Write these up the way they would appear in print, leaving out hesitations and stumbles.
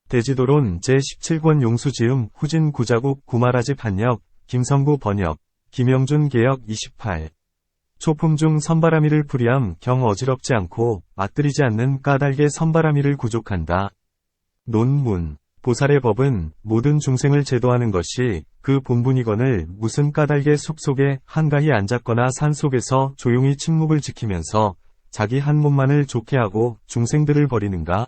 대지도론 제17권 용수지음 후진 구자국 구마라지 판역 김성구 번역 김영준 개역 28 초품 중 선바라미를 풀이함 경 어지럽지 않고 맞들이지 않는 까닭의 선바라미를 구족한다. 논문 보살의 법은 모든 중생을 제도하는 것이 그 본분이거늘 무슨 까닭의 숲속에 한가히 앉았거나 산속에서 조용히 침묵을 지키면서 자기 한 몸만을 좋게 하고 중생들을 버리는가?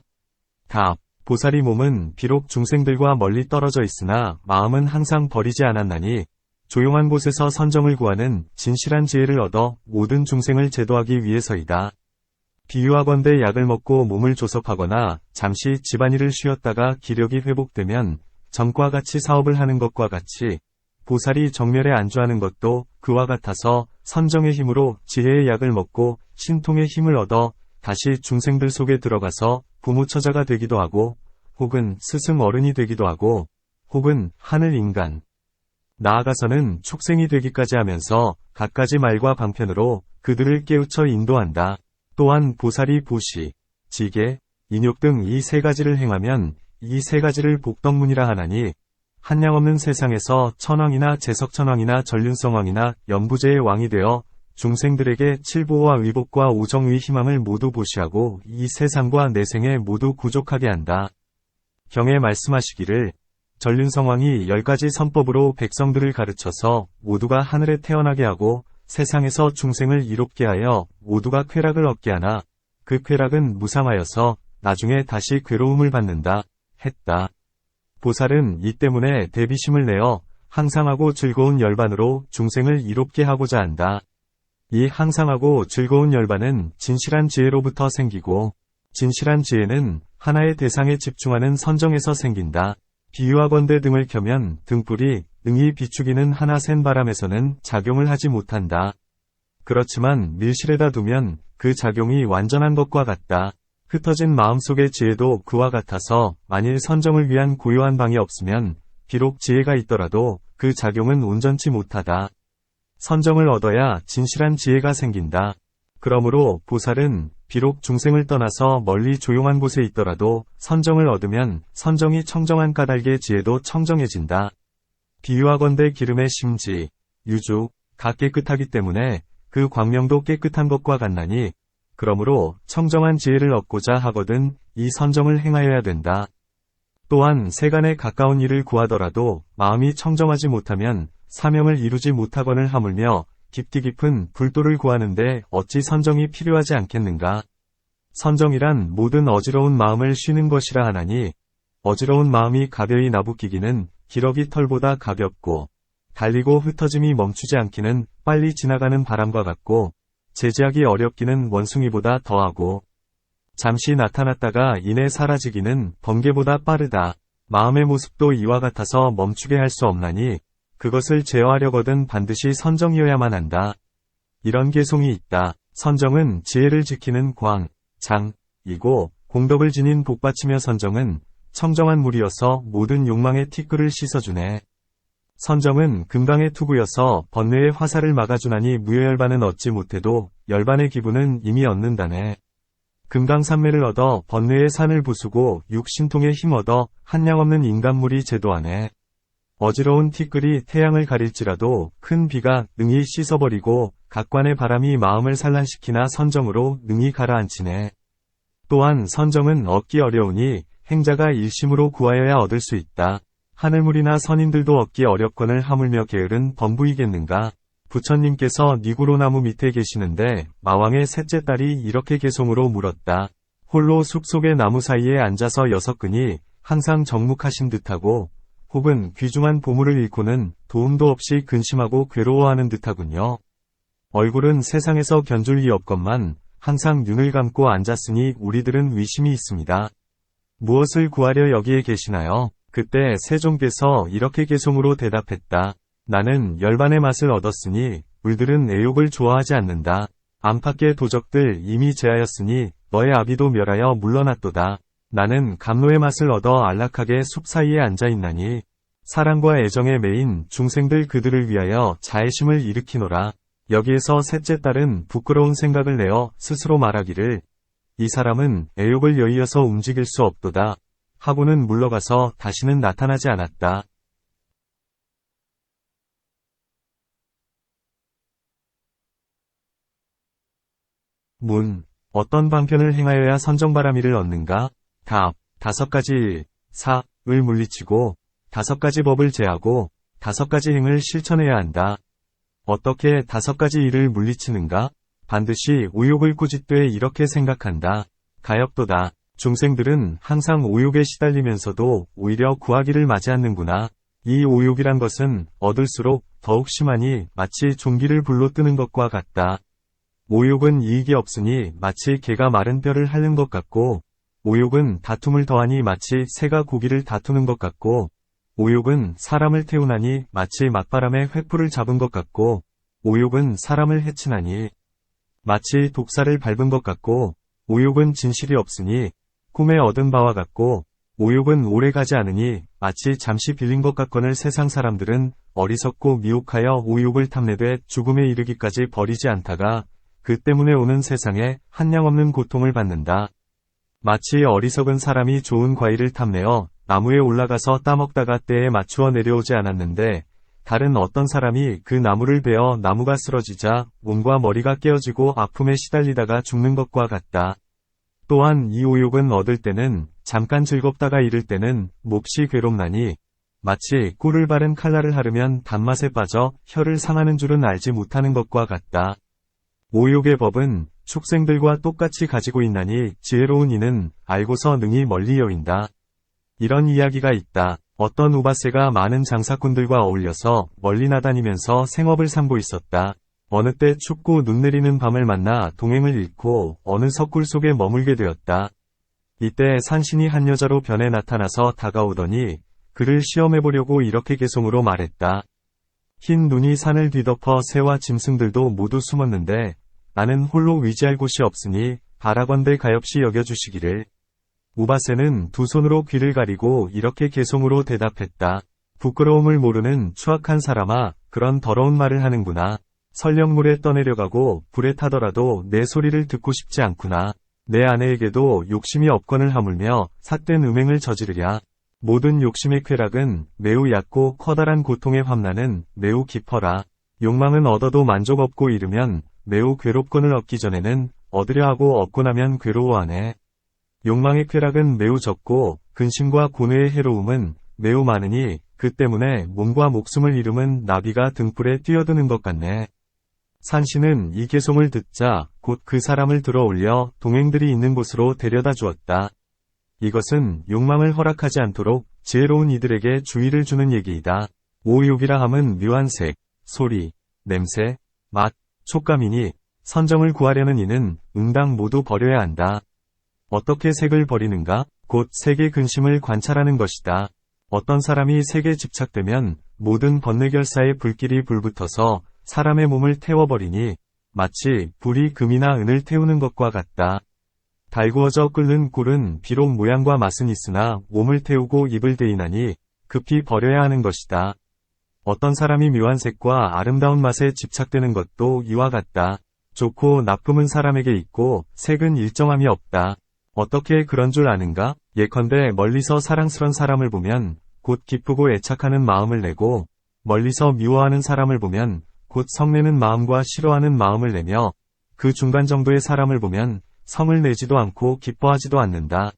답. 보살이 몸은 비록 중생들과 멀리 떨어져 있으나 마음은 항상 버리지 않았나니 조용한 곳에서 선정을 구하는 진실한 지혜를 얻어 모든 중생을 제도하기 위해서이다. 비유하건대 약을 먹고 몸을 조섭하거나 잠시 집안일을 쉬었다가 기력이 회복되면 전과 같이 사업을 하는 것과 같이 보살이 정멸에 안주하는 것도 그와 같아서 선정의 힘으로 지혜의 약을 먹고 신통의 힘을 얻어 다시 중생들 속에 들어가서 부모처자가 되기도 하고 혹은 스승 어른이 되기도 하고 혹은 하늘 인간 나아가서는 축생이 되기까지 하면서 갖가지 말과 방편으로 그들을 깨우쳐 인도한다. 또한 보살이 보시, 지계, 인욕 등 이 세 가지를 행하면 이 세 가지를 복덕문이라 하나니 한량없는 세상에서 천왕이나 재석천왕이나 전륜성왕이나 연부제의 왕이 되어 중생들에게 칠보와 의복과 오정의 희망을 모두 보시하고 이 세상과 내생에 모두 구족하게 한다. 경에 말씀하시기를 전륜성왕이 10가지 선법으로 백성들을 가르쳐서 모두가 하늘에 태어나게 하고 세상에서 중생을 이롭게 하여 모두가 쾌락을 얻게 하나 그 쾌락은 무상하여서 나중에 다시 괴로움을 받는다 했다. 보살은 이 때문에 대비심을 내어 항상하고 즐거운 열반으로 중생을 이롭게 하고자 한다. 이 항상하고 즐거운 열반은 진실한 지혜로부터 생기고 진실한 지혜는 하나의 대상에 집중하는 선정에서 생긴다. 비유하건대 등을 켜면 등불이 능히 비추기는 하나 센 바람에서는 작용을 하지 못한다. 그렇지만 밀실에다 두면 그 작용이 완전한 것과 같다. 흩어진 마음속의 지혜도 그와 같아서 만일 선정을 위한 고요한 방이 없으면 비록 지혜가 있더라도 그 작용은 온전치 못하다. 선정을 얻어야 진실한 지혜가 생긴다. 그러므로 보살은 비록 중생을 떠나서 멀리 조용한 곳에 있더라도 선정을 얻으면 선정이 청정한 까닭의 지혜도 청정해진다. 비유하건대 기름의 심지, 유주, 가 깨끗하기 때문에 그 광명도 깨끗한 것과 같나니 그러므로 청정한 지혜를 얻고자 하거든 이 선정을 행하여야 된다. 또한 세간에 가까운 일을 구하더라도 마음이 청정하지 못하면 사명을 이루지 못하거늘 하물며 깊디 깊은 불도를 구하는데 어찌 선정이 필요하지 않겠는가? 선정이란 모든 어지러운 마음을 쉬는 것이라 하나니 어지러운 마음이 가벼이 나부끼기는 기러기 털보다 가볍고 달리고 흩어짐이 멈추지 않기는 빨리 지나가는 바람과 같고 제지하기 어렵기는 원숭이보다 더하고 잠시 나타났다가 이내 사라지기는 번개보다 빠르다. 마음의 모습도 이와 같아서 멈추게 할 수 없나니 그것을 제어하려거든 반드시 선정이어야만 한다. 이런 개송이 있다. 선정은 지혜를 지키는 광, 장이고 공덕을 지닌 복받치며 선정은 청정한 물이어서 모든 욕망의 티끌을 씻어주네. 선정은 금강의 투구여서 번뇌의 화살을 막아주나니 무효열반은 얻지 못해도 열반의 기분은 이미 얻는다네. 금강산매를 얻어 번뇌의 산을 부수고 육신통에 힘 얻어 한량없는 인간물이 제도하네. 어지러운 티끌이 태양을 가릴지라도 큰 비가 능히 씻어버리고 각관의 바람이 마음을 산란시키나 선정으로 능히 가라앉히네. 또한 선정은 얻기 어려우니 행자가 일심으로 구하여야 얻을 수 있다. 하늘물이나 선인들도 얻기 어렵거늘 하물며 게으른 범부이겠는가. 부처님께서 니구로나무 밑에 계시는데 마왕의 셋째 딸이 이렇게 개송으로 물었다. 홀로 숲속의 나무 사이에 앉아서 6근이 항상 정묵하신 듯하고 혹은 귀중한 보물을 잃고는 도움도 없이 근심하고 괴로워하는 듯하군요. 얼굴은 세상에서 견줄 리 없건만 항상 눈을 감고 앉았으니 우리들은 의심이 있습니다. 무엇을 구하려 여기에 계시나요? 그때 세종께서 이렇게 개송으로 대답했다. 나는 열반의 맛을 얻었으니 물들은 애욕을 좋아하지 않는다. 안팎의 도적들 이미 제하였으니 너의 아비도 멸하여 물러났도다. 나는 감로의 맛을 얻어 안락하게 숲 사이에 앉아있나니 사랑과 애정에 매인 중생들 그들을 위하여 자애심을 일으키노라. 여기에서 셋째 딸은 부끄러운 생각을 내어 스스로 말하기를 이 사람은 애욕을 여의어서 움직일 수 없도다. 하고는 물러가서 다시는 나타나지 않았다. 문. 어떤 방편을 행하여야 선정바라미를 얻는가? 답. 5가지 일. 4. 을 물리치고 5가지 법을 제하고 5가지 행을 실천해야 한다. 어떻게 5가지 일을 물리치는가? 반드시 오욕을 꾸짖되 이렇게 생각한다. 가엾도다. 중생들은 항상 오욕에 시달리면서도 오히려 구하기를 맞이 않는구나. 이 오욕이란 것은 얻을수록 더욱 심하니 마치 종기를 불로 뜨는 것과 같다. 오욕은 이익이 없으니 마치 개가 마른 뼈를 핥는 것 같고, 오욕은 다툼을 더하니 마치 새가 고기를 다투는 것 같고, 오욕은 사람을 태우나니 마치 맞바람에 횃불을 잡은 것 같고, 오욕은 사람을 해치나니 마치 독사를 밟은 것 같고, 오욕은 진실이 없으니 꿈에 얻은 바와 같고, 오욕은 오래가지 않으니 마치 잠시 빌린 것 같거늘 세상 사람들은 어리석고 미혹하여 오욕을 탐내되 죽음에 이르기까지 버리지 않다가 그 때문에 오는 세상에 한량없는 고통을 받는다. 마치 어리석은 사람이 좋은 과일을 탐내어 나무에 올라가서 따먹다가 때에 맞추어 내려오지 않았는데 다른 어떤 사람이 그 나무를 베어 나무가 쓰러지자 몸과 머리가 깨어지고 아픔에 시달리다가 죽는 것과 같다. 또한 이 오욕은 얻을 때는 잠깐 즐겁다가 이를 때는 몹시 괴롭나니 마치 꿀을 바른 칼날을 하르면 단맛에 빠져 혀를 상하는 줄은 알지 못하는 것과 같다. 오욕의 법은 축생들과 똑같이 가지고 있나니 지혜로운 이는 알고서 능히 멀리 여긴다. 이런 이야기가 있다. 어떤 우바세가 많은 장사꾼들과 어울려서 멀리 나다니면서 생업을 삼고 있었다. 어느 때 춥고 눈 내리는 밤을 만나 동행을 잃고 어느 석굴 속에 머물게 되었다. 이때 산신이 한 여자로 변해 나타나서 다가오더니 그를 시험해보려고 이렇게 개송으로 말했다. 흰 눈이 산을 뒤덮어 새와 짐승들도 모두 숨었는데 나는 홀로 위지할 곳이 없으니 바라건대 가엾이 여겨주시기를. 우바세는 두 손으로 귀를 가리고 이렇게 개송으로 대답했다. 부끄러움을 모르는 추악한 사람아, 그런 더러운 말을 하는구나. 설령 물에 떠내려가고 불에 타더라도 내 소리를 듣고 싶지 않구나. 내 아내에게도 욕심이 없건을 하물며 삿된 음행을 저지르랴. 모든 욕심의 쾌락은 매우 얕고 커다란 고통의 환난은 매우 깊어라. 욕망은 얻어도 만족 없고 이르면 매우 괴롭건을 얻기 전에는 얻으려 하고 얻고 나면 괴로워하네. 욕망의 쾌락은 매우 적고 근심과 고뇌의 해로움은 매우 많으니 그 때문에 몸과 목숨을 잃음은 나비가 등불에 뛰어드는 것 같네. 산신은 이 개송을 듣자 곧 그 사람을 들어 올려 동행들이 있는 곳으로 데려다 주었다. 이것은 욕망을 허락하지 않도록 지혜로운 이들에게 주의를 주는 얘기이다. 오욕이라 함은 묘한 색, 소리, 냄새, 맛, 촉감이니 선정을 구하려는 이는 응당 모두 버려야 한다. 어떻게 색을 버리는가? 곧 색의 근심을 관찰하는 것이다. 어떤 사람이 색에 집착되면 모든 번뇌결사의 불길이 불붙어서 사람의 몸을 태워버리니 마치 불이 금이나 은을 태우는 것과 같다. 달구어져 끓는 꿀은 비록 모양과 맛은 있으나 몸을 태우고 입을 대인하니 급히 버려야 하는 것이다. 어떤 사람이 묘한 색과 아름다운 맛에 집착되는 것도 이와 같다. 좋고 나쁨은 사람에게 있고 색은 일정함이 없다. 어떻게 그런 줄 아는가? 예컨대 멀리서 사랑스런 사람을 보면 곧 기쁘고 애착하는 마음을 내고 멀리서 미워하는 사람을 보면 곧 성내는 마음과 싫어하는 마음을 내며 그 중간 정도의 사람을 보면 성을 내지도 않고 기뻐하지도 않는다.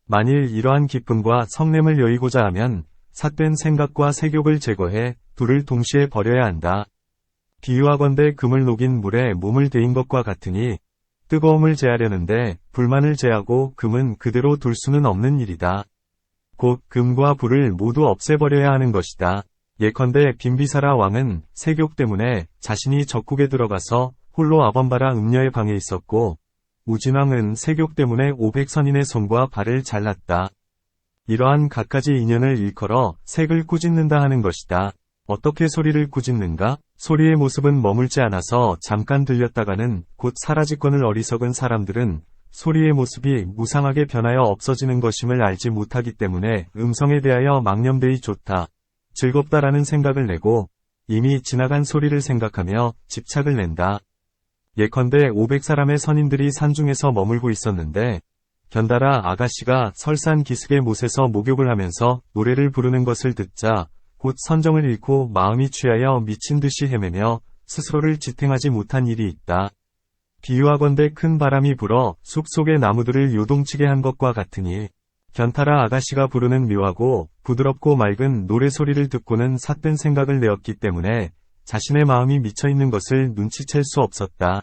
만일 이러한 기쁨과 성냄을 여의고자 하면 삿된 생각과 색욕을 제거해 둘을 동시에 버려야 한다. 비유하건대 금을 녹인 물에 몸을 데인 것과 같으니 뜨거움을 제하려는데 불만을 제하고 금은 그대로 둘 수는 없는 일이다. 곧 금과 불을 모두 없애버려야 하는 것이다. 예컨대 빈비사라 왕은 색욕 때문에 자신이 적국에 들어가서 홀로 아범바라 음녀의 방에 있었고 우진왕은 색욕 때문에 500선인의 손과 발을 잘랐다. 이러한 갖가지 인연을 일컬어 색을 꾸짖는다 하는 것이다. 어떻게 소리를 꾸짖는가? 소리의 모습은 머물지 않아서 잠깐 들렸다가는 곧 사라지거늘 어리석은 사람들은 소리의 모습이 무상하게 변하여 없어지는 것임을 알지 못하기 때문에 음성에 대하여 망념되이 좋다, 즐겁다라는 생각을 내고 이미 지나간 소리를 생각하며 집착을 낸다. 예컨대 500사람의 선인들이 산중에서 머물고 있었는데 견달아 아가씨가 설산 기슭의 못에서 목욕을 하면서 노래를 부르는 것을 듣자 곧 선정을 잃고 마음이 취하여 미친 듯이 헤매며 스스로를 지탱하지 못한 일이 있다. 비유하건대 큰 바람이 불어 숲 속의 나무들을 요동치게 한 것과 같으니 견달아 아가씨가 부르는 묘하고 부드럽고 맑은 노래소리를 듣고는 삿된 생각을 내었기 때문에 자신의 마음이 미쳐있는 것을 눈치챌 수 없었다.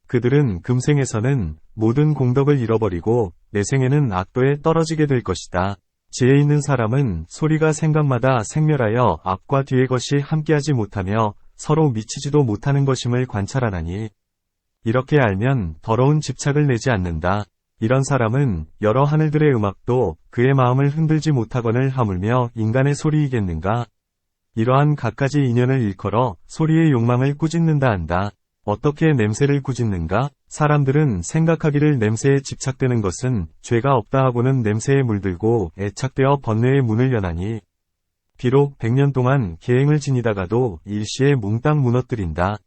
그들은 금생에서는 모든 공덕을 잃어버리고 내생에는 악도에 떨어지게 될 것이다. 지혜 있는 사람은 소리가 생각마다 생멸하여 앞과 뒤의 것이 함께하지 못하며 서로 미치지도 못하는 것임을 관찰하나니 이렇게 알면 더러운 집착을 내지 않는다. 이런 사람은 여러 하늘들의 음악도 그의 마음을 흔들지 못하거늘 하물며 인간의 소리이겠는가. 이러한 갖가지 인연을 일컬어 소리의 욕망을 꾸짖는다 한다. 어떻게 냄새를 꾸짖는가? 사람들은 생각하기를 냄새에 집착되는 것은 죄가 없다 하고는 냄새에 물들고 애착되어 번뇌의 문을 여나니 비록 100년 동안 계행을 지니다가도 일시에 몽땅 무너뜨린다.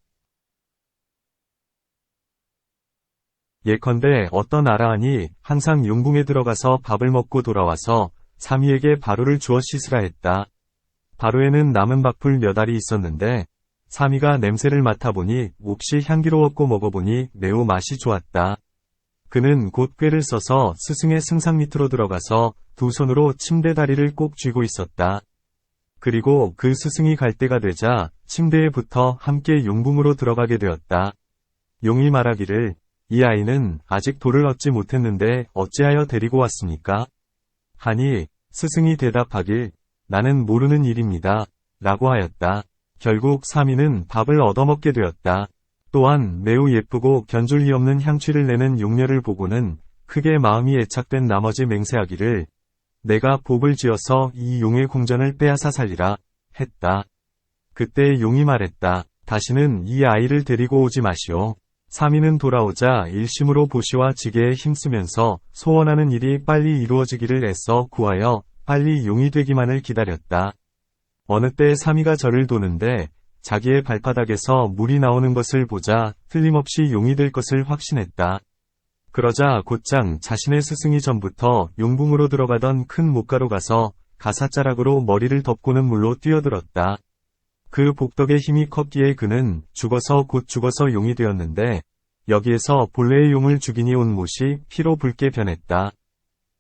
예컨대 어떤 아라한이 항상 용궁에 들어가서 밥을 먹고 돌아와서 사미에게 바루를 주어 씻으라 했다. 바루에는 남은 밥풀 몇 알이 있었는데 사미가 냄새를 맡아보니 몹시 향기로웠고 먹어보니 매우 맛이 좋았다. 그는 곧 꾀를 써서 스승의 승상 밑으로 들어가서 두 손으로 침대 다리를 꼭 쥐고 있었다. 그리고 그 스승이 갈 때가 되자 침대에 붙어 함께 용궁으로 들어가게 되었다. 용이 말하기를 이 아이는 아직 돌을 얻지 못했는데 어찌하여 데리고 왔습니까? 하니 스승이 대답하길 나는 모르는 일입니다. 라고 하였다. 결국 사미는 밥을 얻어먹게 되었다. 또한 매우 예쁘고 견줄이 없는 향취를 내는 용녀를 보고는 크게 마음이 애착된 나머지 맹세하기를 내가 복을 지어서 이 용의 궁전을 빼앗아 살리라 했다. 그때 용이 말했다. 다시는 이 아이를 데리고 오지 마시오. 사미는 돌아오자 일심으로 보시와 지게에 힘쓰면서 소원하는 일이 빨리 이루어지기를 애써 구하여 빨리 용이 되기만을 기다렸다. 어느 때 사미가 절을 도는데 자기의 발바닥에서 물이 나오는 것을 보자 틀림없이 용이 될 것을 확신했다. 그러자 곧장 자신의 스승이 전부터 용궁으로 들어가던 큰 못가로 가서 가사자락으로 머리를 덮고는 물로 뛰어들었다. 그 복덕의 힘이 컸기에 그는 죽어서 곧 죽어서 용이 되었는데 여기에서 본래의 용을 죽이니 온 못이 피로 붉게 변했다.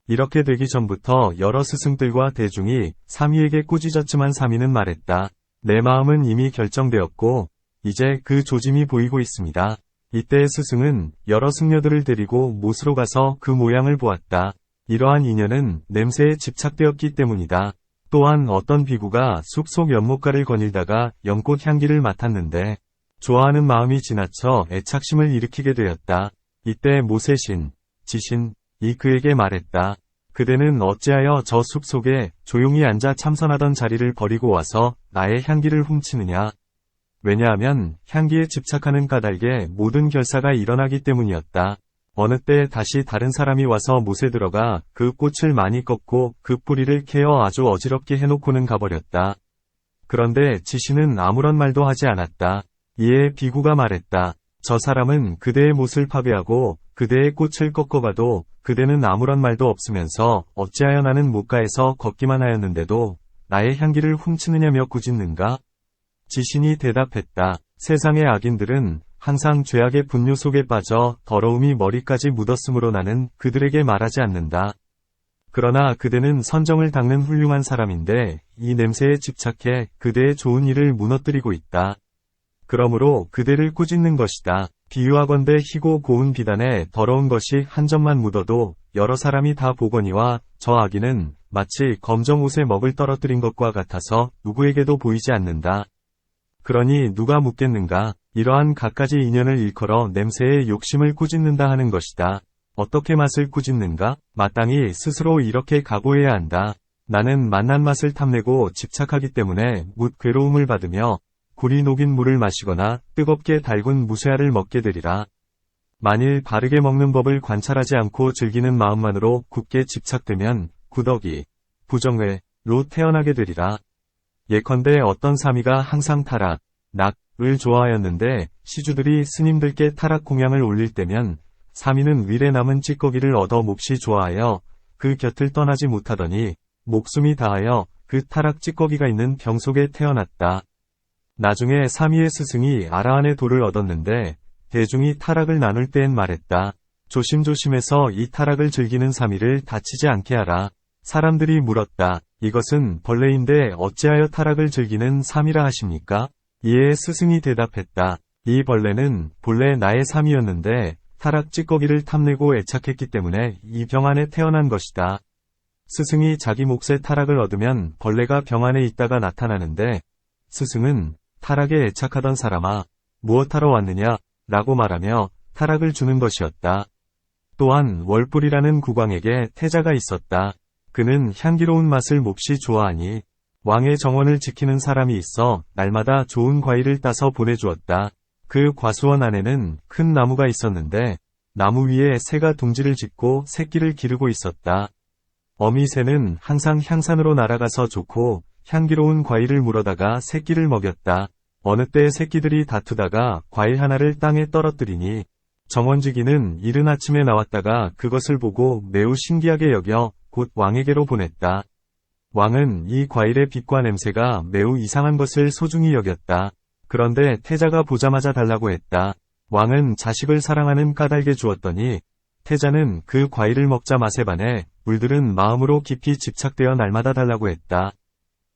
이렇게 되기 전부터 여러 스승들과 대중이 사미에게 꾸짖었지만 사미는 말했다. 내 마음은 이미 결정되었고 이제 그 조짐이 보이고 있습니다. 이때의 스승은 여러 승려들을 데리고 못으로 가서 그 모양을 보았다. 이러한 인연은 냄새에 집착되었기 때문이다. 또한 어떤 비구가 숲속 연못가를 거닐다가 연꽃 향기를 맡았는데 좋아하는 마음이 지나쳐 애착심을 일으키게 되었다. 이때 못의 신, 지신이 그에게 말했다. 그대는 어찌하여 저 숲속에 조용히 앉아 참선하던 자리를 버리고 와서 나의 향기를 훔치느냐. 왜냐하면 향기에 집착하는 까닭에 모든 결사가 일어나기 때문이었다. 어느 때 다시 다른 사람이 와서 못에 들어가 그 꽃을 많이 꺾고 그 뿌리를 캐어 아주 어지럽게 해놓고는 가버렸다. 그런데 지신은 아무런 말도 하지 않았다. 이에 비구가 말했다. 저 사람은 그대의 못을 파괴하고 그대의 꽃을 꺾어가도 그대는 아무런 말도 없으면서 어찌하여 나는 못가에서 걷기만 하였는데도 나의 향기를 훔치느냐며 꾸짖는가? 지신이 대답했다. 세상의 악인들은 항상 죄악의 분뇨 속에 빠져 더러움이 머리까지 묻었으므로 나는 그들에게 말하지 않는다. 그러나 그대는 선정을 닦는 훌륭한 사람인데 이 냄새에 집착해 그대의 좋은 일을 무너뜨리고 있다. 그러므로 그대를 꾸짖는 것이다. 비유하건대 희고 고운 비단에 더러운 것이 한 점만 묻어도 여러 사람이 다 보거니와 저 악인은 마치 검정 옷에 먹을 떨어뜨린 것과 같아서 누구에게도 보이지 않는다. 그러니 누가 묻겠는가? 이러한 갖가지 인연을 일컬어 냄새에 욕심을 꾸짖는다 하는 것이다. 어떻게 맛을 꾸짖는가? 마땅히 스스로 이렇게 각오해야 한다. 나는 맛난 맛을 탐내고 집착하기 때문에 묻 괴로움을 받으며 굴이 녹인 물을 마시거나 뜨겁게 달군 무쇠알을 먹게 되리라. 만일 바르게 먹는 법을 관찰하지 않고 즐기는 마음만으로 굳게 집착되면 구더기, 부정회로 태어나게 되리라. 예컨대 어떤 사미가 항상 타락, 낙을 좋아하였는데 시주들이 스님들께 타락 공양을 올릴 때면 사미는 윌에 남은 찌꺼기를 얻어 몹시 좋아하여 그 곁을 떠나지 못하더니 목숨이 다하여 그 타락 찌꺼기가 있는 병 속에 태어났다. 나중에 사미의 스승이 아라한의 돌을 얻었는데 대중이 타락을 나눌 때엔 말했다. 조심조심해서 이 타락을 즐기는 사미를 다치지 않게 하라. 사람들이 물었다. 이것은 벌레인데 어찌하여 타락을 즐기는 사미라 하십니까? 이에 스승이 대답했다. 이 벌레는 본래 나의 사미였는데 타락 찌꺼기를 탐내고 애착했기 때문에 이 병 안에 태어난 것이다. 스승이 자기 몫의 타락을 얻으면 벌레가 병 안에 있다가 나타나는데 스승은 타락에 애착하던 사람아, 무엇하러 왔느냐? 라고 말하며 타락을 주는 것이었다. 또한 월불이라는 국왕에게 태자가 있었다. 그는 향기로운 맛을 몹시 좋아하니 왕의 정원을 지키는 사람이 있어 날마다 좋은 과일을 따서 보내주었다. 그 과수원 안에는 큰 나무가 있었는데 나무 위에 새가 둥지를 짓고 새끼를 기르고 있었다. 어미 새는 항상 향산으로 날아가서 좋고 향기로운 과일을 물어다가 새끼를 먹였다. 어느 때 새끼들이 다투다가 과일 하나를 땅에 떨어뜨리니 정원지기는 이른 아침에 나왔다가 그것을 보고 매우 신기하게 여겨 곧 왕에게로 보냈다. 왕은 이 과일의 빛과 냄새가 매우 이상한 것을 소중히 여겼다. 그런데 태자가 보자마자 달라고 했다. 왕은 자식을 사랑하는 까닭에 주었더니 태자는 그 과일을 먹자 맛에 반해 물들은 마음으로 깊이 집착되어 날마다 달라고 했다.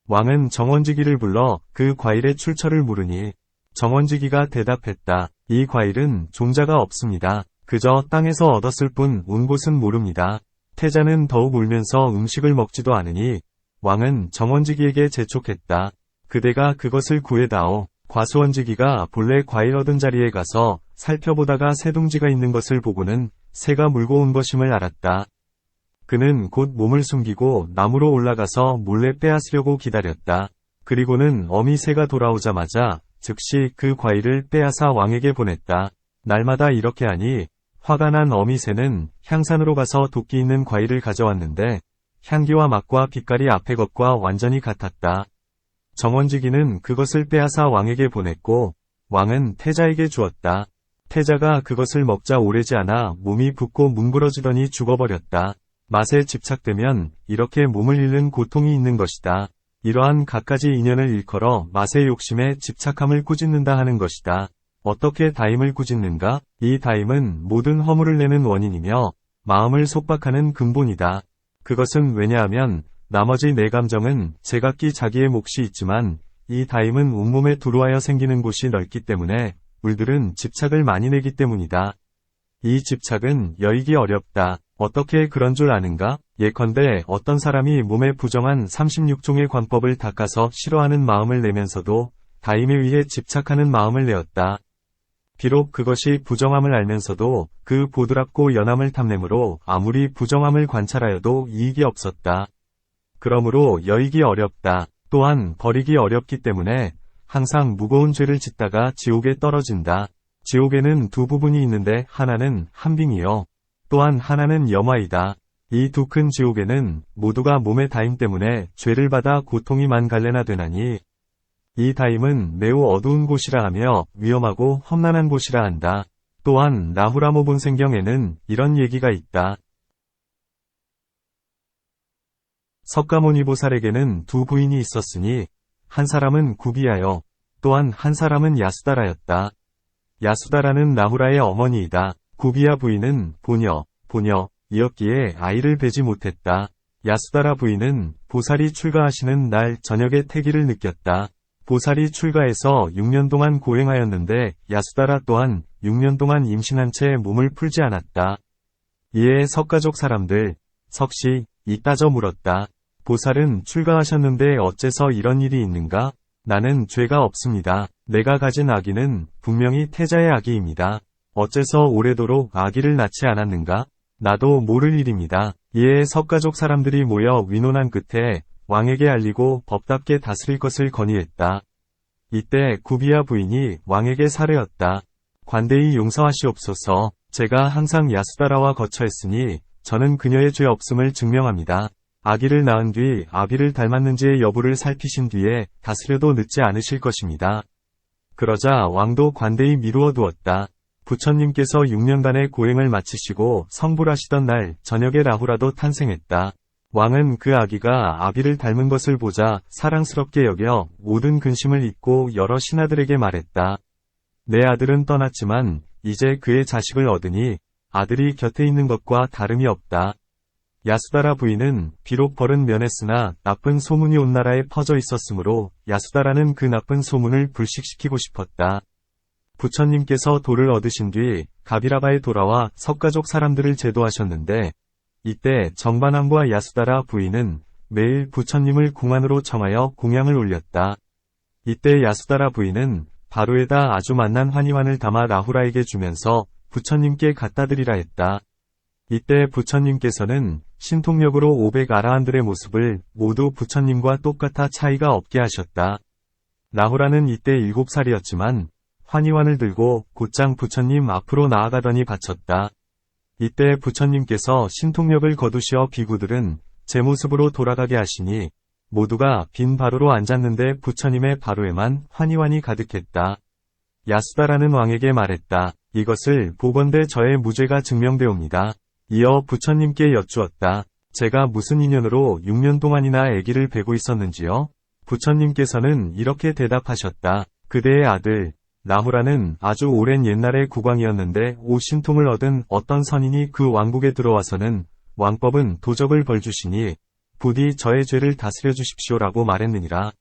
왕은 정원지기를 불러 그 과일의 출처를 물으니 정원지기가 대답했다. 이 과일은 종자가 없습니다. 그저 땅에서 얻었을 뿐 온 곳은 모릅니다. 태자는 더욱 울면서 음식을 먹지도 않으니 왕은 정원지기에게 재촉했다. 그대가 그것을 구해다오. 과수원지기가 본래 과일 얻은 자리에 가서 살펴보다가 새둥지가 있는 것을 보고는 새가 물고 온 것임을 알았다. 그는 곧 몸을 숨기고 나무로 올라가서 몰래 빼앗으려고 기다렸다. 그리고는 어미 새가 돌아오자마자 즉시 그 과일을 빼앗아 왕에게 보냈다. 날마다 이렇게 하니 화가 난 어미 새는 향산으로 가서 도끼 있는 과일을 가져왔는데 향기와 맛과 빛깔이 앞의 것과 완전히 같았다. 정원지기는 그것을 빼앗아 왕에게 보냈고 왕은 태자에게 주었다. 태자가 그것을 먹자 오래지 않아 몸이 붓고 뭉그러지더니 죽어버렸다. 맛에 집착되면 이렇게 몸을 잃는 고통이 있는 것이다. 이러한 갖가지 인연을 일컬어 맛의 욕심에 집착함을 꾸짖는다 하는 것이다. 어떻게 다임을 꾸짖는가? 이 다임은 모든 허물을 내는 원인이며 마음을 속박하는 근본이다. 그것은 왜냐하면 나머지 네 감정은 제각기 자기의 몫이 있지만 이 다임은 온몸에 두루하여 생기는 곳이 넓기 때문에 물들은 집착을 많이 내기 때문이다. 이 집착은 여의기 어렵다. 어떻게 그런 줄 아는가? 예컨대 어떤 사람이 몸에 부정한 36종의 관법을 닦아서 싫어하는 마음을 내면서도 다임에 의해 집착하는 마음을 내었다. 비록 그것이 부정함을 알면서도 그 보드랍고 연함을 탐내므로 아무리 부정함을 관찰하여도 이익이 없었다. 그러므로 여의기 어렵다. 또한 버리기 어렵기 때문에 항상 무거운 죄를 짓다가 지옥에 떨어진다. 지옥에는 두 부분이 있는데 하나는 한빙이요. 또한 하나는 염화이다. 이 두 큰 지옥에는 모두가 몸의 다임 때문에 죄를 받아 고통이 만갈래나 되나니 이 다임은 매우 어두운 곳이라 하며 위험하고 험난한 곳이라 한다. 또한 나후라모 본생경에는 이런 얘기가 있다. 석가모니보살에게는 두 부인이 있었으니 한 사람은 구비하여 또한 한 사람은 야수다라였다. 야수다라는 나후라의 어머니이다. 구비야 부인은 보녀이었기에 아이를 뵈지 못했다. 야수다라 부인은 보살이 출가하시는 날 저녁에 태기를 느꼈다. 보살이 출가해서 6년 동안 고행하였는데 야수다라 또한 6년 동안 임신한 채 몸을 풀지 않았다. 이에 석가족 사람들, 석시, 따져 물었다. 보살은 출가하셨는데 어째서 이런 일이 있는가? 나는 죄가 없습니다. 내가 가진 아기는 분명히 태자의 아기입니다. 어째서 오래도록 아기를 낳지 않았는가? 나도 모를 일입니다. 이에 석가족 사람들이 모여 위논한 끝에 왕에게 알리고 법답게 다스릴 것을 건의했다. 이때 구비야 부인이 왕에게 사례었다. 관대히 용서하시옵소서. 제가 항상 야수다라와 거처했으니 저는 그녀의 죄 없음을 증명합니다. 아기를 낳은 뒤 아비를 닮았는지의 여부를 살피신 뒤에 다스려도 늦지 않으실 것입니다. 그러자 왕도 관대히 미루어 두었다. 부처님께서 6년간의 고행을 마치시고 성불하시던 날 저녁에 라후라도 탄생했다. 왕은 그 아기가 아비를 닮은 것을 보자 사랑스럽게 여겨 모든 근심을 잊고 여러 신하들에게 말했다. 내 아들은 떠났지만 이제 그의 자식을 얻으니 아들이 곁에 있는 것과 다름이 없다. 야수다라 부인은 비록 벌은 면했으나 나쁜 소문이 온 나라에 퍼져 있었으므로 야수다라는 그 나쁜 소문을 불식시키고 싶었다. 부처님께서 도를 얻으신 뒤 가비라바에 돌아와 석가족 사람들을 제도하셨는데 이때 정반왕과 야수다라 부인은 매일 부처님을 궁안으로 청하여 공양을 올렸다. 이때 야수다라 부인은 바로에다 아주 맛난 환희환을 담아 라후라에게 주면서 부처님께 갖다 드리라 했다. 이때 부처님께서는 신통력으로 500아라한들의 모습을 모두 부처님과 똑같아 차이가 없게 하셨다. 라후라는 이때 7살이었지만 환희환을 들고 곧장 부처님 앞으로 나아가더니 바쳤다. 이때 부처님께서 신통력을 거두시어 비구들은 제 모습으로 돌아가게 하시니 모두가 빈 바로로 앉았는데 부처님의 바로에만 환희환이 가득했다. 야수다라는 왕에게 말했다. 이것을 보건대 저의 무죄가 증명되옵니다. 이어 부처님께 여쭈었다. 제가 무슨 인연으로 6년 동안이나 아기를 베고 있었는지요? 부처님께서는 이렇게 대답하셨다. 그대의 아들 라후라는 아주 오랜 옛날의 국왕이었는데 오신통을 얻은 어떤 선인이 그 왕국에 들어와서는 왕법은 도적을 벌주시니 부디 저의 죄를 다스려 주십시오라고 말했느니라.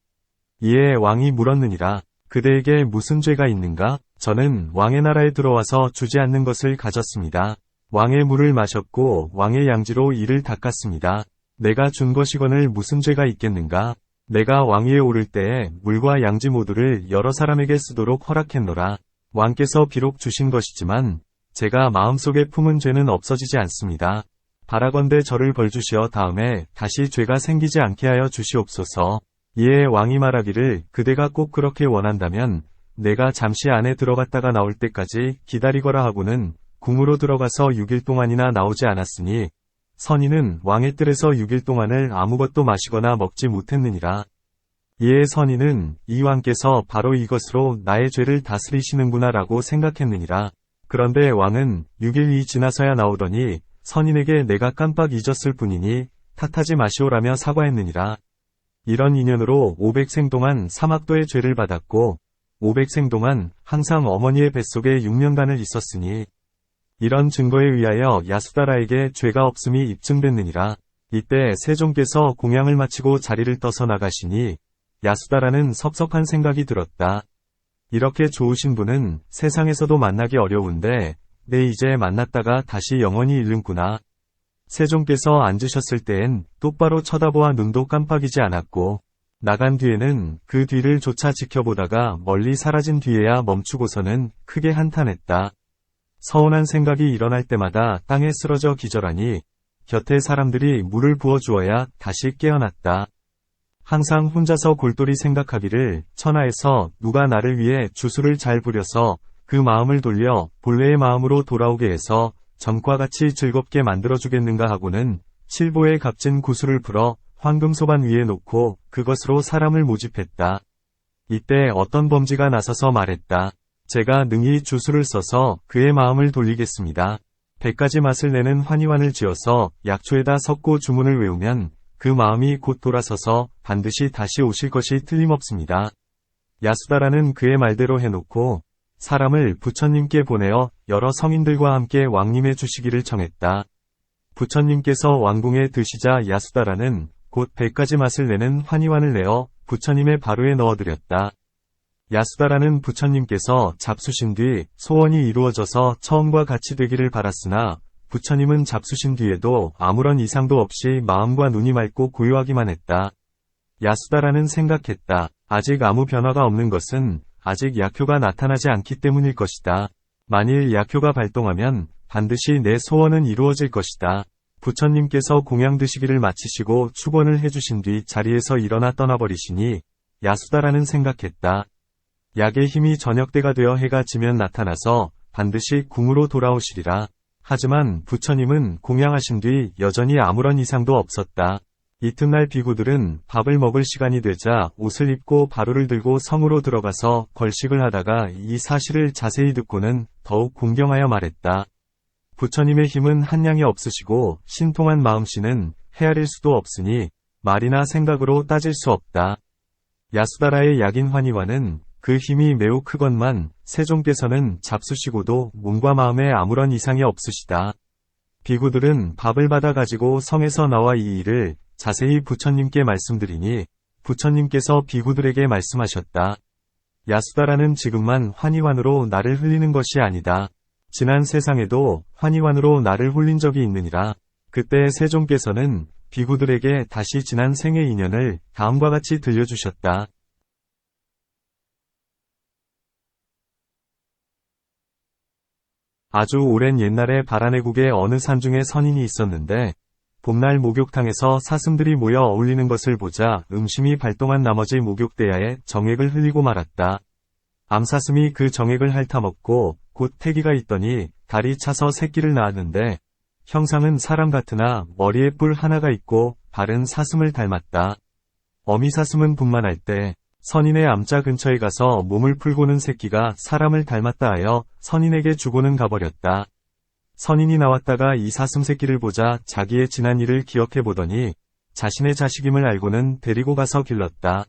이에 왕이 물었느니라. 그대에게 무슨 죄가 있는가? 저는 왕의 나라에 들어와서 주지 않는 것을 가졌습니다. 왕의 물을 마셨고 왕의 양지로 이를 닦았습니다. 내가 준 것이거늘 무슨 죄가 있겠는가? 내가 왕위에 오를 때에 물과 양지 모두를 여러 사람에게 쓰도록 허락했노라. 왕께서 비록 주신 것이지만 제가 마음속에 품은 죄는 없어지지 않습니다. 바라건대 저를 벌주시어 다음에 다시 죄가 생기지 않게 하여 주시옵소서. 이에 왕이 말하기를 그대가 꼭 그렇게 원한다면 내가 잠시 안에 들어갔다가 나올 때까지 기다리거라 하고는 궁으로 들어가서 6일 동안이나 나오지 않았으니 선인은 왕의 뜰에서 6일 동안을 아무것도 마시거나 먹지 못했느니라. 이에 선인은 이 왕께서 바로 이것으로 나의 죄를 다스리시는구나 라고 생각했느니라. 그런데 왕은 6일이 지나서야 나오더니 선인에게 내가 깜빡 잊었을 뿐이니 탓하지 마시오라며 사과했느니라. 이런 인연으로 500생 동안 사막도의 죄를 받았고 500생 동안 항상 어머니의 뱃속에 6년간을 있었으니 이런 증거에 의하여 야수다라에게 죄가 없음이 입증됐느니라. 이때 세종께서 공양을 마치고 자리를 떠서 나가시니 야수다라는 섭섭한 생각이 들었다. 이렇게 좋으신 분은 세상에서도 만나기 어려운데 내 이제 만났다가 다시 영원히 잃는구나. 세종께서 앉으셨을 때엔 똑바로 쳐다보아 눈도 깜빡이지 않았고 나간 뒤에는 그 뒤를 조차 지켜보다가 멀리 사라진 뒤에야 멈추고서는 크게 한탄했다. 서운한 생각이 일어날 때마다 땅에 쓰러져 기절하니 곁에 사람들이 물을 부어주어야 다시 깨어났다. 항상 혼자서 골똘히 생각하기를 천하에서 누가 나를 위해 주술을 잘 부려서 그 마음을 돌려 본래의 마음으로 돌아오게 해서 전과 같이 즐겁게 만들어주겠는가 하고는 칠보에 값진 구슬을 풀어 황금소반 위에 놓고 그것으로 사람을 모집했다. 이때 어떤 범지가 나서서 말했다. 제가 능히 주술을 써서 그의 마음을 돌리겠습니다. 100가지 맛을 내는 환희환을 지어서 약초에다 섞고 주문을 외우면 그 마음이 곧 돌아서서 반드시 다시 오실 것이 틀림없습니다. 야수다라는 그의 말대로 해놓고 사람을 부처님께 보내어 여러 성인들과 함께 왕림해 주시기를 청했다. 부처님께서 왕궁에 드시자 야수다라는 곧 100가지 맛을 내는 환희환을 내어 부처님의 바로에 넣어드렸다. 야수다라는 부처님께서 잡수신 뒤 소원이 이루어져서 처음과 같이 되기를 바랐으나 부처님은 잡수신 뒤에도 아무런 이상도 없이 마음과 눈이 맑고 고요하기만 했다. 야수다라는 생각했다. 아직 아무 변화가 없는 것은 아직 약효가 나타나지 않기 때문일 것이다. 만일 약효가 발동하면 반드시 내 소원은 이루어질 것이다. 부처님께서 공양 드시기를 마치시고 축원을 해주신 뒤 자리에서 일어나 떠나버리시니 야수다라는 생각했다. 약의 힘이 저녁 때가 되어 해가 지면 나타나서 반드시 궁으로 돌아오시리라. 하지만 부처님은 공양하신 뒤 여전히 아무런 이상도 없었다. 이튿날 비구들은 밥을 먹을 시간이 되자 옷을 입고 바로를 들고 성으로 들어가서 걸식을 하다가 이 사실을 자세히 듣고는 더욱 공경하여 말했다. 부처님의 힘은 한량이 없으시고 신통한 마음씨는 헤아릴 수도 없으니 말이나 생각으로 따질 수 없다. 야수다라의 약인 환희와는 그 힘이 매우 크건만 세종께서는 잡수시고도 몸과 마음에 아무런 이상이 없으시다. 비구들은 밥을 받아 가지고 성에서 나와 이 일을 자세히 부처님께 말씀드리니 부처님께서 비구들에게 말씀하셨다. 야수다라는 지금만 환희환으로 나를 흘리는 것이 아니다. 지난 세상에도 환희환으로 나를 홀린 적이 있느니라. 그때 세종께서는 비구들에게 다시 지난 생의 인연을 다음과 같이 들려주셨다. 아주 오랜 옛날에 바라네국의 어느 산중에 선인이 있었는데 봄날 목욕탕에서 사슴들이 모여 어울리는 것을 보자 음심이 발동한 나머지 목욕대야에 정액을 흘리고 말았다. 암사슴이 그 정액을 핥아먹고 곧 태기가 있더니 달이 차서 새끼를 낳았는데 형상은 사람 같으나 머리에 뿔 하나가 있고 발은 사슴을 닮았다. 어미사슴은 분만할 때 선인의 암자 근처에 가서 몸을 풀고는 새끼가 사람을 닮았다 하여 선인에게 주고는 가버렸다. 선인이 나왔다가 이 사슴 새끼를 보자 자기의 지난 일을 기억해 보더니 자신의 자식임을 알고는 데리고 가서 길렀다.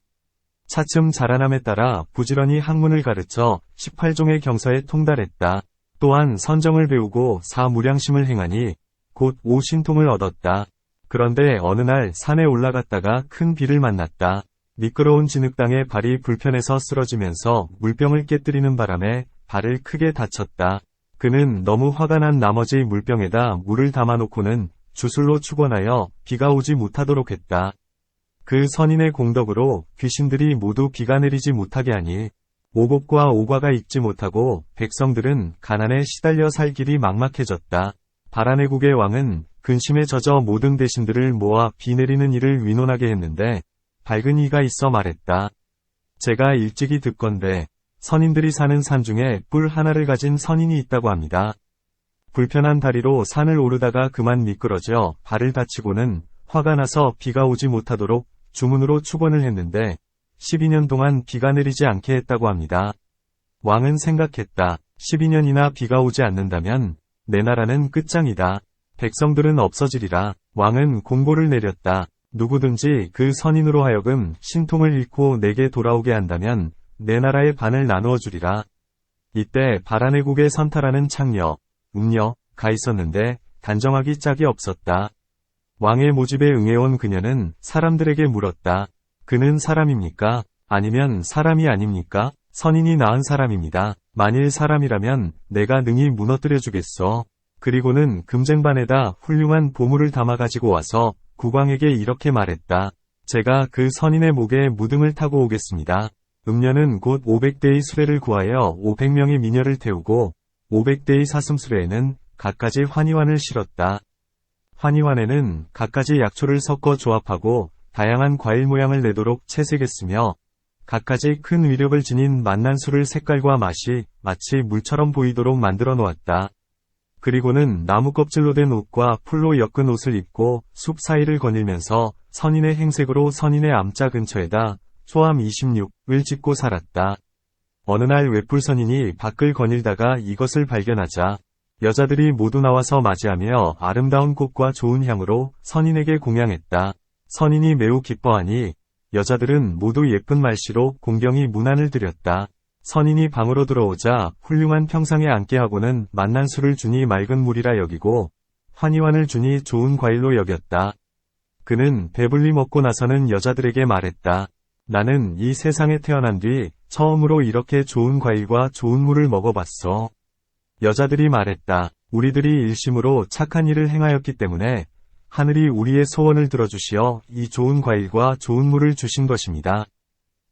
차츰 자라남에 따라 부지런히 학문을 가르쳐 18종의 경서에 통달했다. 또한 선정을 배우고 사무량심을 행하니 곧 오신통을 얻었다. 그런데 어느 날 산에 올라갔다가 큰 비를 만났다. 미끄러운 진흙땅에 발이 불편해서 쓰러지면서 물병을 깨뜨리는 바람에 발을 크게 다쳤다. 그는 너무 화가 난 나머지 물병에다 물을 담아놓고는 주술로 축원하여 비가 오지 못하도록 했다. 그 선인의 공덕으로 귀신들이 모두 비가 내리지 못하게 하니 오곡과 오과가 익지 못하고 백성들은 가난에 시달려 살 길이 막막해졌다. 바라네국의 왕은 근심에 젖어 모든 대신들을 모아 비 내리는 일을 위논하게 했는데 밝은 이가 있어 말했다. 제가 일찍이 듣건대 선인들이 사는 산 중에 뿔 하나를 가진 선인이 있다고 합니다. 불편한 다리로 산을 오르다가 그만 미끄러져 발을 다치고는 화가 나서 비가 오지 못하도록 주문으로 축원을 했는데 12년 동안 비가 내리지 않게 했다고 합니다. 왕은 생각했다. 12년이나 비가 오지 않는다면 내 나라는 끝장이다. 백성들은 없어지리라. 왕은 공고를 내렸다. 누구든지 그 선인으로 하여금 신통을 잃고 내게 돌아오게 한다면 내 나라의 반을 나누어 주리라. 이때 바라네국에 선타라는 창녀, 음녀가 있었는데 단정하기 짝이 없었다. 왕의 모집에 응해온 그녀는 사람들에게 물었다. 그는 사람입니까? 아니면 사람이 아닙니까? 선인이 낳은 사람입니다. 만일 사람이라면 내가 능히 무너뜨려 주겠소. 그리고는 금쟁반에다 훌륭한 보물을 담아 가지고 와서 국왕에게 이렇게 말했다. 제가 그 선인의 목에 무등을 타고 오겠습니다. 음녀는 곧 500대의 수레를 구하여 500명의 미녀를 태우고 500대의 사슴수레에는 갖가지 환희환을 실었다. 환희환에는 갖가지 약초를 섞어 조합하고 다양한 과일 모양을 내도록 채색했으며 갖가지 큰 위력을 지닌 만난술을 색깔과 맛이 마치 물처럼 보이도록 만들어 놓았다. 그리고는 나무 껍질로 된 옷과 풀로 엮은 옷을 입고 숲 사이를 거닐면서 선인의 행색으로 선인의 암자 근처에다 초암 26을 짓고 살았다. 어느 날 외풀선인이 밖을 거닐다가 이것을 발견하자 여자들이 모두 나와서 맞이하며 아름다운 꽃과 좋은 향으로 선인에게 공양했다. 선인이 매우 기뻐하니 여자들은 모두 예쁜 말씨로 공경히 문안을 드렸다. 선인이 방으로 들어오자 훌륭한 평상에 앉게 하고는 만난술을 주니 맑은 물이라 여기고 환희환을 주니 좋은 과일로 여겼다. 그는 배불리 먹고 나서는 여자들에게 말했다. 나는 이 세상에 태어난 뒤 처음으로 이렇게 좋은 과일과 좋은 물을 먹어봤어. 여자들이 말했다. 우리들이 일심으로 착한 일을 행하였기 때문에 하늘이 우리의 소원을 들어주시어 이 좋은 과일과 좋은 물을 주신 것입니다.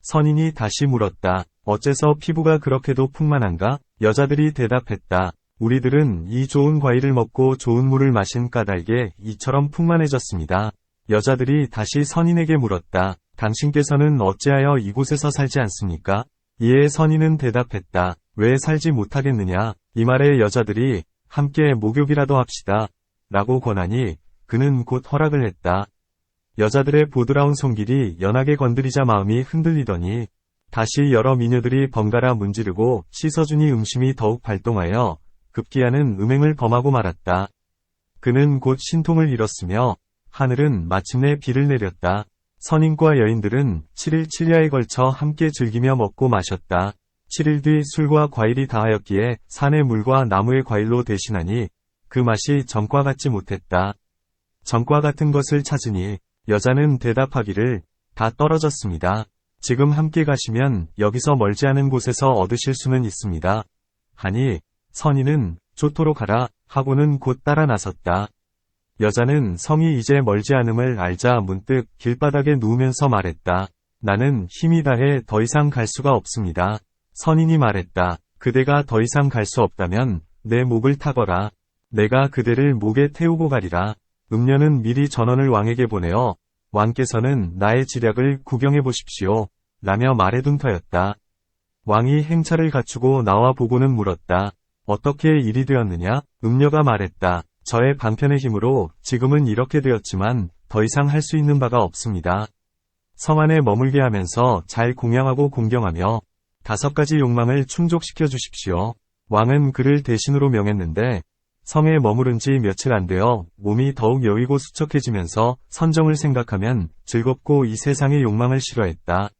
선인이 다시 물었다. 어째서 피부가 그렇게도 풍만한가? 여자들이 대답했다. 우리들은 이 좋은 과일을 먹고 좋은 물을 마신 까닭에 이처럼 풍만해졌습니다. 여자들이 다시 선인에게 물었다. 당신께서는 어찌하여 이곳에서 살지 않습니까? 이에 선인은 대답했다. 왜 살지 못하겠느냐? 이 말에 여자들이 함께 목욕이라도 합시다. 라고 권하니 그는 곧 허락을 했다. 여자들의 보드라운 손길이 연하게 건드리자 마음이 흔들리더니 다시 여러 미녀들이 번갈아 문지르고 씻어주니 음심이 더욱 발동하여 급기야는 음행을 범하고 말았다. 그는 곧 신통을 잃었으며 하늘은 마침내 비를 내렸다. 선인과 여인들은 7일 7야에 걸쳐 함께 즐기며 먹고 마셨다. 7일 뒤 술과 과일이 다하였기에 산의 물과 나무의 과일로 대신하니 그 맛이 전과 같지 못했다. 전과 같은 것을 찾으니 여자는 대답하기를 다 떨어졌습니다. 지금 함께 가시면 여기서 멀지 않은 곳에서 얻으실 수는 있습니다. 하니 선인은 좋도록 하라 하고는 곧 따라 나섰다. 여자는 성이 이제 멀지 않음을 알자 문득 길바닥에 누우면서 말했다. 나는 힘이 다해 더 이상 갈 수가 없습니다. 선인이 말했다. 그대가 더 이상 갈 수 없다면 내 목을 타거라. 내가 그대를 목에 태우고 가리라. 음녀는 미리 전원을 왕에게 보내어 왕께서는 나의 지략을 구경해 보십시오. 라며 말해둔 터였다. 왕이 행차를 갖추고 나와 보고는 물었다. 어떻게 일이 되었느냐? 음녀가 말했다. 저의 방편의 힘으로 지금은 이렇게 되었지만 더 이상 할 수 있는 바가 없습니다. 성 안에 머물게 하면서 잘 공양하고 공경하며 5가지 욕망을 충족시켜 주십시오. 왕은 그를 대신으로 명했는데 성에 머무른 지 며칠 안 되어 몸이 더욱 여위고 수척해지면서 선정을 생각하면 즐겁고 이 세상의 욕망을 싫어했다.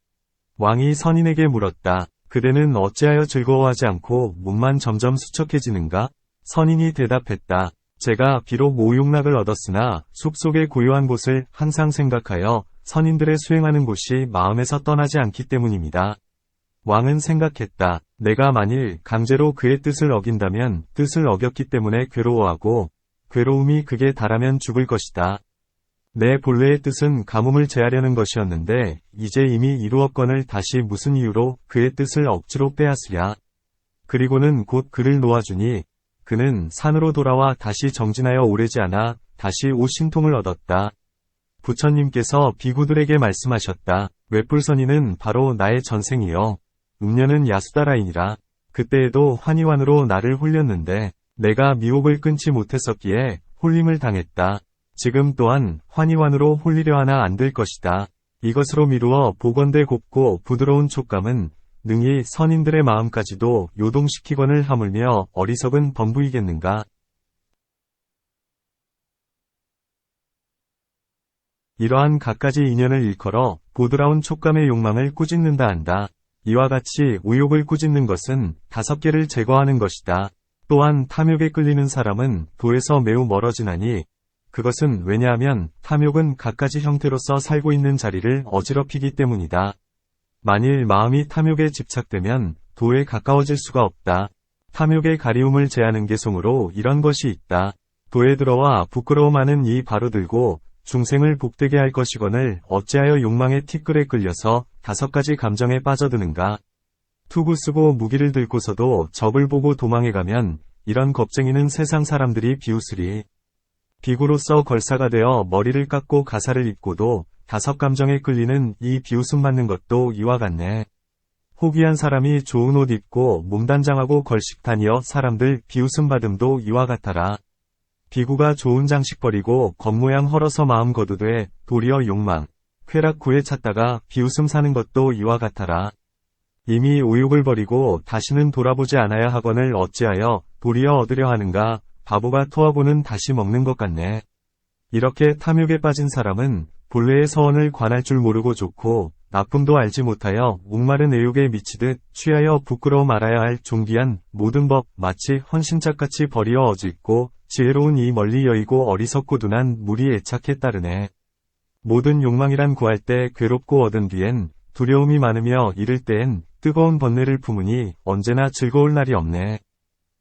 왕이 선인에게 물었다. 그대는 어찌하여 즐거워하지 않고 몸만 점점 수척해지는가? 선인이 대답했다. 제가 비록 오욕락을 얻었으나 숲속의 고요한 곳을 항상 생각하여 선인들의 수행하는 곳이 마음에서 떠나지 않기 때문입니다. 왕은 생각했다. 내가 만일 강제로 그의 뜻을 어긴다면 뜻을 어겼기 때문에 괴로워하고 괴로움이 극에 달하면 죽을 것이다. 내 본래의 뜻은 가뭄을 제하려는 것이었는데 이제 이미 이루었거늘 다시 무슨 이유로 그의 뜻을 억지로 빼앗으랴. 그리고는 곧 그를 놓아주니 그는 산으로 돌아와 다시 정진하여 오래지 않아 다시 오신통을 얻었다. 부처님께서 비구들에게 말씀하셨다. 웹불선이는 바로 나의 전생이요. 음녀는 야수다라이니라. 그때에도 환희환으로 나를 홀렸는데 내가 미혹을 끊지 못했었기에 홀림을 당했다. 지금 또한 환희환으로 홀리려 하나 안 될 것이다. 이것으로 미루어 보건대 곱고 부드러운 촉감은 능히 선인들의 마음까지도 요동시키거늘 하물며 어리석은 범부이겠는가. 이러한 갖가지 인연을 일컬어 보드라운 촉감의 욕망을 꾸짖는다 한다. 이와 같이 우욕을 꾸짖는 것은 5개를 제거하는 것이다. 또한 탐욕에 끌리는 사람은 도에서 매우 멀어지나니 그것은 왜냐하면 탐욕은 갖가지 형태로서 살고 있는 자리를 어지럽히기 때문이다. 만일 마음이 탐욕에 집착되면 도에 가까워질 수가 없다. 탐욕의 가리움을 제하는 게 송으로 이런 것이 있다. 도에 들어와 부끄러움하는 이 바로 들고 중생을 복되게 할 것이거늘 어찌하여 욕망의 티끌에 끌려서 5가지 감정에 빠져드는가. 투구 쓰고 무기를 들고서도 적을 보고 도망해가면 이런 겁쟁이는 세상 사람들이 비웃으리. 비구로서 걸사가 되어 머리를 깎고 가사를 입고도 5감정에 끌리는 이 비웃음 받는 것도 이와 같네. 호기한 사람이 좋은 옷 입고 몸단장하고 걸식 다니어 사람들 비웃음 받음도 이와 같아라. 비구가 좋은 장식 버리고 겉모양 헐어서 마음 거두되 도리어 욕망, 쾌락 구애 찾다가 비웃음 사는 것도 이와 같아라. 이미 오욕을 버리고 다시는 돌아보지 않아야 하거늘 어찌하여 도리어 얻으려 하는가. 바보가 토하고는 다시 먹는 것 같네. 이렇게 탐욕에 빠진 사람은 본래의 서원을 관할 줄 모르고 좋고 나쁨도 알지 못하여 목마른 애욕에 미치듯 취하여 부끄러움 알아야 할 존귀한 모든 법 마치 헌신짝같이 버리어 어짓고 지혜로운 이 멀리 여의고 어리석고 둔한 무리 애착에 따르네. 모든 욕망이란 구할 때 괴롭고 얻은 뒤엔 두려움이 많으며 이를 때엔 뜨거운 번뇌를 품으니 언제나 즐거울 날이 없네.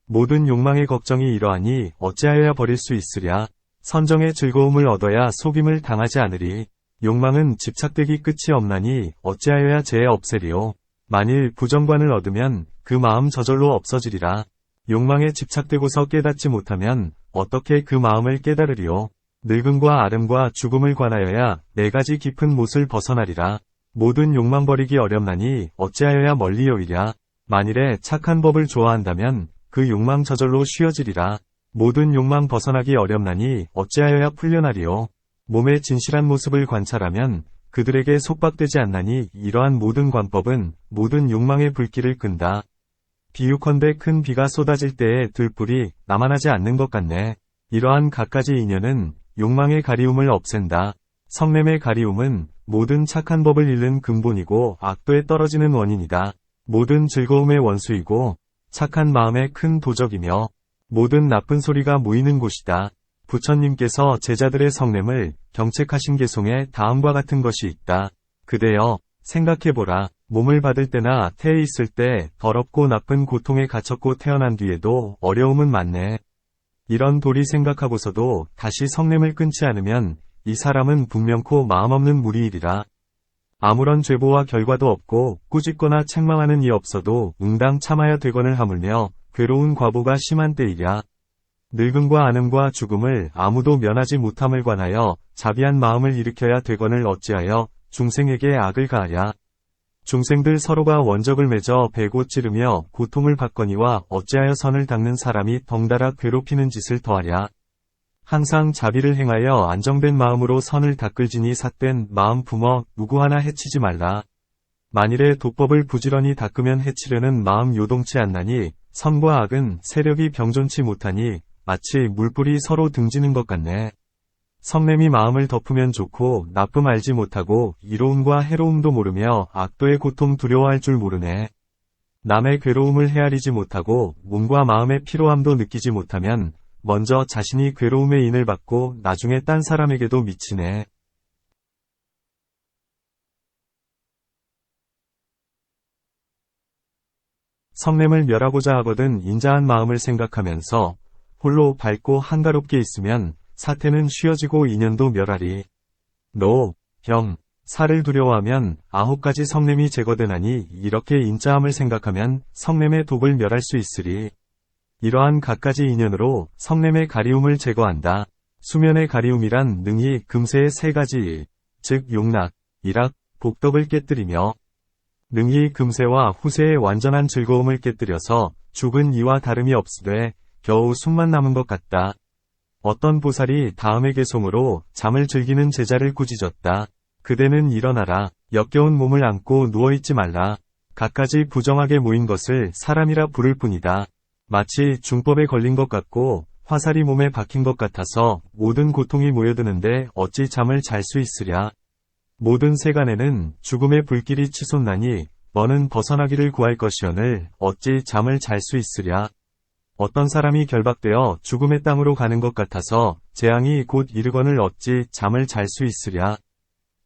모든 욕망의 걱정이 이러하니 어찌하여야 버릴 수 있으랴. 선정의 즐거움을 얻어야 속임을 당하지 않으리. 욕망은 집착되기 끝이 없나니 어찌하여야 죄에 없애리오. 만일 부정관을 얻으면 그 마음 저절로 없어지리라. 욕망에 집착되고서 깨닫지 못하면 어떻게 그 마음을 깨달으리오. 늙음과 아름과 죽음을 관하여야 4가지 깊은 못을 벗어나리라. 모든 욕망 버리기 어렵나니 어찌하여야 멀리 여위랴. 만일에 착한 법을 좋아한다면 그 욕망 저절로 쉬어지리라. 모든 욕망 벗어나기 어렵나니 어찌하여야 풀려나리오. 몸의 진실한 모습을 관찰하면 그들에게 속박되지 않나니 이러한 모든 관법은 모든 욕망의 불길을 끈다. 비유컨대 큰 비가 쏟아질 때에 들불이 남아나지 않는 것 같네. 이러한 갖가지 인연은 욕망의 가리움을 없앤다. 성냄의 가리움은 모든 착한 법을 잃는 근본이고 악도에 떨어지는 원인이다. 모든 즐거움의 원수이고 착한 마음의 큰 도적이며 모든 나쁜 소리가 모이는 곳이다. 부처님께서 제자들의 성냄을 경책하신 개송에 다음과 같은 것이 있다. 그대여, 생각해보라. 몸을 받을 때나 태에 있을 때 더럽고 나쁜 고통에 갇혔고 태어난 뒤에도 어려움은 많네. 이런 도리 생각하고서도 다시 성냄을 끊지 않으면 이 사람은 분명코 마음없는 무리이리라. 아무런 죄보와 결과도 없고 꾸짖거나 책망하는 이 없어도 응당 참아야 되거늘 하물며 괴로운 과보가 심한 때이랴. 늙음과 안음과 죽음을 아무도 면하지 못함을 관하여 자비한 마음을 일으켜야 되거늘 어찌하여 중생에게 악을 가하랴. 중생들 서로가 원적을 맺어 베고 찌르며 고통을 받거니와 어찌하여 선을 닦는 사람이 덩달아 괴롭히는 짓을 더하랴. 항상 자비를 행하여 안정된 마음으로 선을 닦을지니 삿된 마음 품어 누구 하나 해치지 말라. 만일에 도법을 부지런히 닦으면 해치려는 마음 요동치 않나니 선과 악은 세력이 병존치 못하니 마치 물불이 서로 등지는 것 같네. 성냄이 마음을 덮으면 좋고 나쁨 알지 못하고 이로움과 해로움도 모르며 악도의 고통 두려워할 줄 모르네. 남의 괴로움을 헤아리지 못하고 몸과 마음의 피로함도 느끼지 못하면 먼저 자신이 괴로움의 인을 받고 나중에 딴 사람에게도 미치네. 성냄을 멸하고자 하거든 인자한 마음을 생각하면서 홀로 밝고 한가롭게 있으면 사태는 쉬어지고 인연도 멸하리. 노, 병, 살을 두려워하면 9가지 성냄이 제거되나니 이렇게 인자함을 생각하면 성냄의 독을 멸할 수 있으리. 이러한 갖가지 인연으로 성냄의 가리움을 제거한다. 수면의 가리움이란 능히 금세의 3가지 일, 즉 용락, 일악, 복덕을 깨뜨리며 능히 금세와 후세의 완전한 즐거움을 깨뜨려서 죽은 이와 다름이 없으되 겨우 숨만 남은 것 같다. 어떤 보살이 다음의 개송으로 잠을 즐기는 제자를 꾸짖었다. 그대는 일어나라. 역겨운 몸을 안고 누워있지 말라. 갖가지 부정하게 모인 것을 사람이라 부를 뿐이다. 마치 중법에 걸린 것 같고 화살이 몸에 박힌 것 같아서 모든 고통이 모여드는데 어찌 잠을 잘 수 있으랴. 모든 세간에는 죽음의 불길이 치솟나니 너는 벗어나기를 구할 것이오늘 어찌 잠을 잘 수 있으랴. 어떤 사람이 결박되어 죽음의 땅으로 가는 것 같아서 재앙이 곧 이르거늘 어찌 잠을 잘 수 있으랴.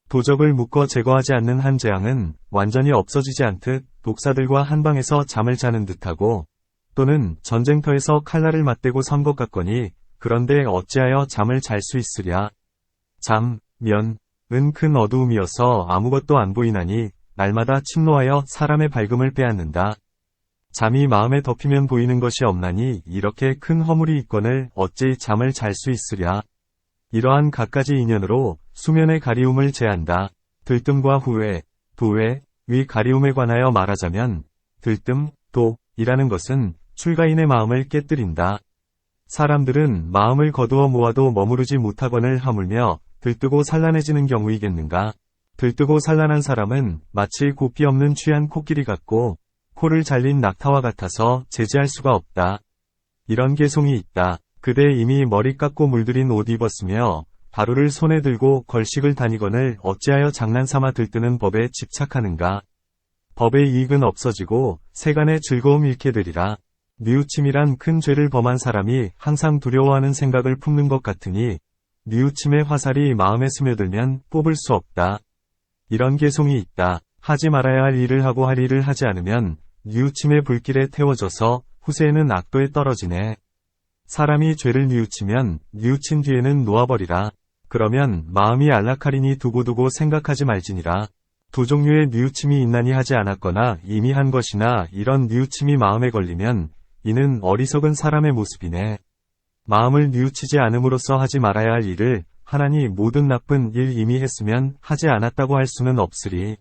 도적을 묶어 제거하지 않는 한 재앙은 완전히 없어지지 않듯 독사들과 한방에서 잠을 자는 듯하고 또는 전쟁터에서 칼날을 맞대고 선 것 같거니 그런데 어찌하여 잠을 잘 수 있으랴. 잠, 면, 은 큰 어두움이어서 아무것도 안 보이나니 날마다 침노하여 사람의 밝음을 빼앗는다. 잠이 마음에 덮이면 보이는 것이 없나니 이렇게 큰 허물이 있거늘 어찌 잠을 잘 수 있으랴. 이러한 갖가지 인연으로 수면의 가리움을 제한다. 들뜸과 후회, 도회, 위 가리움에 관하여 말하자면 들뜸, 도이라는 것은 출가인의 마음을 깨뜨린다. 사람들은 마음을 거두어 모아도 머무르지 못하거늘 하물며 들뜨고 산란해지는 경우이겠는가. 들뜨고 산란한 사람은 마치 곱비 없는 취한 코끼리 같고 코를 잘린 낙타와 같아서 제지할 수가 없다. 이런 개송이 있다. 그대 이미 머리 깎고 물들인 옷 입었으며 가루를 손에 들고 걸식을 다니거늘 어찌하여 장난삼아 들뜨는 법에 집착하는가. 법의 이익은 없어지고 세간의 즐거움 잃게 되리라. 뉘우침이란 큰 죄를 범한 사람이 항상 두려워하는 생각을 품는 것 같으니 뉘우침의 화살이 마음에 스며들면 뽑을 수 없다. 이런 개송이 있다. 하지 말아야 할 일을 하고 할 일을 하지 않으면 뉘우침의 불길에 태워져서 후세에는 악도에 떨어지네. 사람이 죄를 뉘우치면 뉘우친 뒤에는 놓아버리라. 그러면 마음이 안락하리니 두고두고 생각하지 말지니라. 두 종류의 뉘우침이 있나니 하지 않았거나 이미 한 것이나 이런 뉘우침이 마음에 걸리면 이는 어리석은 사람의 모습이네. 마음을 뉘우치지 않음으로써 하지 말아야 할 일을 하나니 모든 나쁜 일 이미 했으면 하지 않았다고 할 수는 없으리.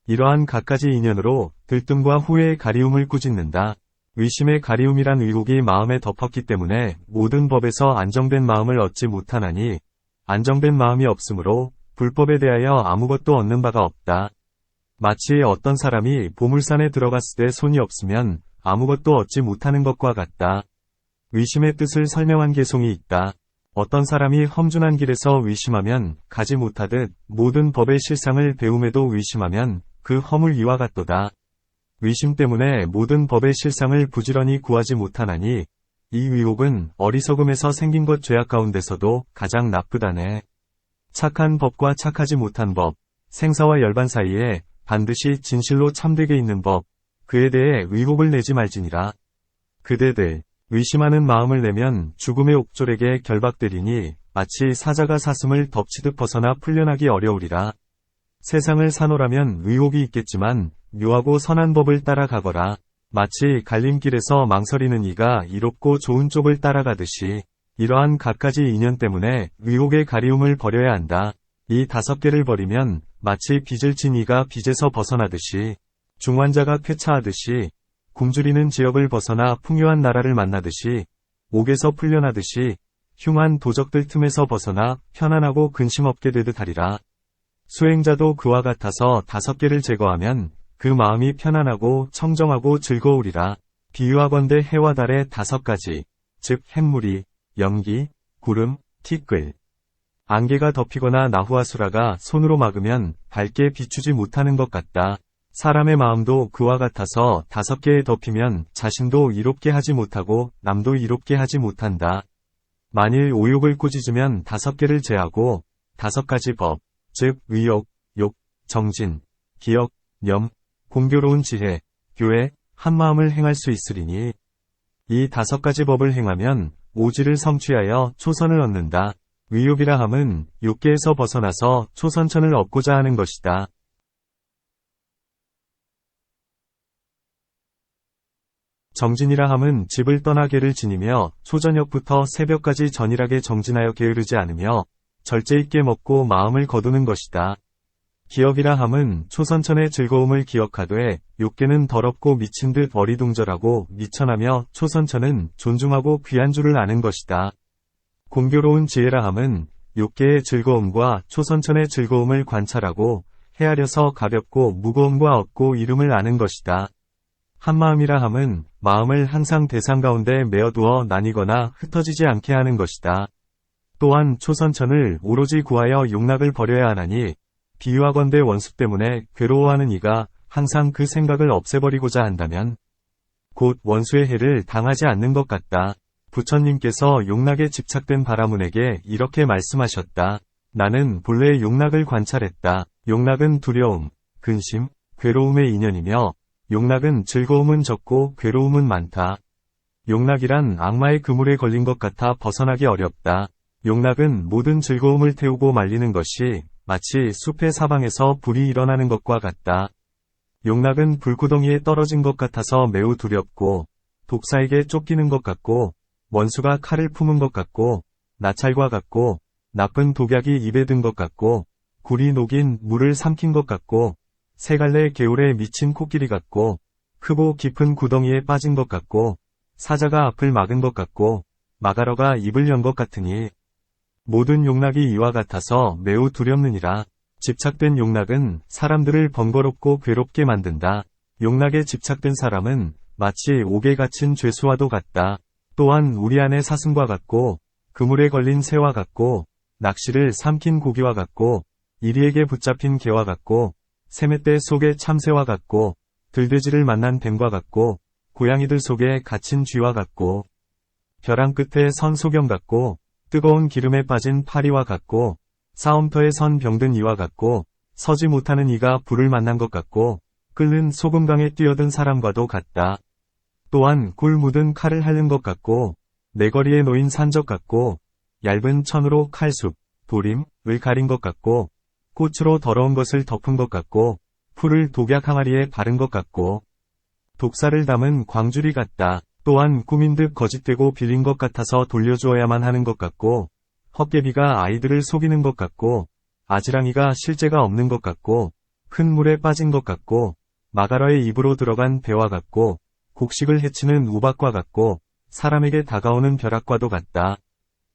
이러한 갖가지 인연으로 들뜸과 후회의 가리움을 꾸짖는다. 의심의 가리움이란 의혹이 마음에 덮었기 때문에 모든 법에서 안정된 마음을 얻지 못하나니 안정된 마음이 없으므로 불법에 대하여 아무것도 얻는 바가 없다. 마치 어떤 사람이 보물산에 들어갔을 때 손이 없으면 아무것도 얻지 못하는 것과 같다. 의심의 뜻을 설명한 개송이 있다. 어떤 사람이 험준한 길에서 의심하면 가지 못하듯 모든 법의 실상을 배움에도 의심하면 그 허물 이와 같도다. 의심 때문에 모든 법의 실상을 부지런히 구하지 못하나니 이 의혹은 어리석음에서 생긴 것 죄악 가운데서도 가장 나쁘다네. 착한 법과 착하지 못한 법, 생사와 열반 사이에 반드시 진실로 참되게 있는 법, 그에 대해 의혹을 내지 말지니라. 그대들, 의심하는 마음을 내면 죽음의 옥졸에게 결박되리니 마치 사자가 사슴을 덮치듯 벗어나 풀려나기 어려우리라. 세상을 사노라면 의혹이 있겠지만 묘하고 선한 법을 따라가거라. 마치 갈림길에서 망설이는 이가 이롭고 좋은 쪽을 따라가듯이 이러한 갖가지 인연 때문에 의혹의 가리움을 버려야 한다. 이 5개를 버리면 마치 빚을 진 이가 빚에서 벗어나듯이 중환자가 쾌차하듯이 굶주리는 지역을 벗어나 풍요한 나라를 만나듯이 옥에서 풀려나듯이 흉한 도적들 틈에서 벗어나 편안하고 근심 없게 되듯 하리라. 수행자도 그와 같아서 5개를 제거하면 그 마음이 편안하고 청정하고 즐거우리라. 비유하건대 해와 달의 5가지, 즉 햇물이, 연기, 구름, 티끌, 안개가 덮이거나 나후아수라가 손으로 막으면 밝게 비추지 못하는 것 같다. 사람의 마음도 그와 같아서 5개에 덮이면 자신도 이롭게 하지 못하고 남도 이롭게 하지 못한다. 만일 오욕을 꾸짖으면 5개를 제하고 5가지 법, 즉 의욕, 욕, 정진, 기억, 념, 공교로운 지혜, 교회, 한마음을 행할 수 있으리니 이 5가지 법을 행하면 오지를 성취하여 초선을 얻는다. 의욕이라 함은 욕계에서 벗어나서 초선천을 얻고자 하는 것이다. 정진이라 함은 집을 떠나 궤를 지니며 초저녁부터 새벽까지 전일하게 정진하여 게으르지 않으며 절제 있게 먹고 마음을 거두는 것이다. 기업이라 함은 초선천의 즐거움을 기억하되 욕계는 더럽고 미친 듯 어리둥절하고 미천하며 초선천은 존중하고 귀한 줄을 아는 것이다. 공교로운 지혜라 함은 욕계의 즐거움과 초선천의 즐거움을 관찰하고 헤아려서 가볍고 무거움과 없고 이름을 아는 것이다. 한마음이라 함은 마음을 항상 대상 가운데 메어두어 나뉘거나 흩어지지 않게 하는 것이다. 또한 초선천을 오로지 구하여 욕락을 버려야 하나니 비유하건대 원수 때문에 괴로워하는 이가 항상 그 생각을 없애버리고자 한다면 곧 원수의 해를 당하지 않는 것 같다. 부처님께서 욕락에 집착된 바라문에게 이렇게 말씀하셨다. 나는 본래 욕락을 관찰했다. 욕락은 두려움, 근심, 괴로움의 인연이며 욕락은 즐거움은 적고 괴로움은 많다. 욕락이란 악마의 그물에 걸린 것 같아 벗어나기 어렵다. 욕락은 모든 즐거움을 태우고 말리는 것이 마치 숲의 사방에서 불이 일어나는 것과 같다. 욕락은 불구덩이에 떨어진 것 같아서 매우 두렵고 독사에게 쫓기는 것 같고 원수가 칼을 품은 것 같고 나찰과 같고 나쁜 독약이 입에 든 것 같고 굴이 녹인 물을 삼킨 것 같고 세 갈래 개울에 미친 코끼리 같고 크고 깊은 구덩이에 빠진 것 같고 사자가 앞을 막은 것 같고 마가러가 입을 연 것 같으니 모든 욕락이 이와 같아서 매우 두렵느니라. 집착된 욕락은 사람들을 번거롭고 괴롭게 만든다. 욕락에 집착된 사람은 마치 옥에 갇힌 죄수와도 같다. 또한 우리 안의 사슴과 같고 그물에 걸린 새와 같고 낚시를 삼킨 고기와 같고 이리에게 붙잡힌 개와 같고 세멧대 속의 참새와 같고 들돼지를 만난 뱀과 같고 고양이들 속에 갇힌 쥐와 같고 벼랑 끝에 선 소경 같고 뜨거운 기름에 빠진 파리와 같고 싸움터에 선 병든 이와 같고 서지 못하는 이가 불을 만난 것 같고 끓는 소금강에 뛰어든 사람과도 같다. 또한 굴 묻은 칼을 핥는 것 같고 내거리에 놓인 산적 같고 얇은 천으로 칼숲, 도림을 가린 것 같고 꽃으로 더러운 것을 덮은 것 같고 풀을 독약 항아리에 바른 것 같고 독사를 담은 광주리 같다. 또한 꾸민 듯 거짓되고 빌린 것 같아서 돌려주어야만 하는 것 같고 헛개비가 아이들을 속이는 것 같고 아지랑이가 실제가 없는 것 같고 큰 물에 빠진 것 같고 마가러의 입으로 들어간 배와 같고 곡식을 해치는 우박과 같고 사람에게 다가오는 벼락과도 같다.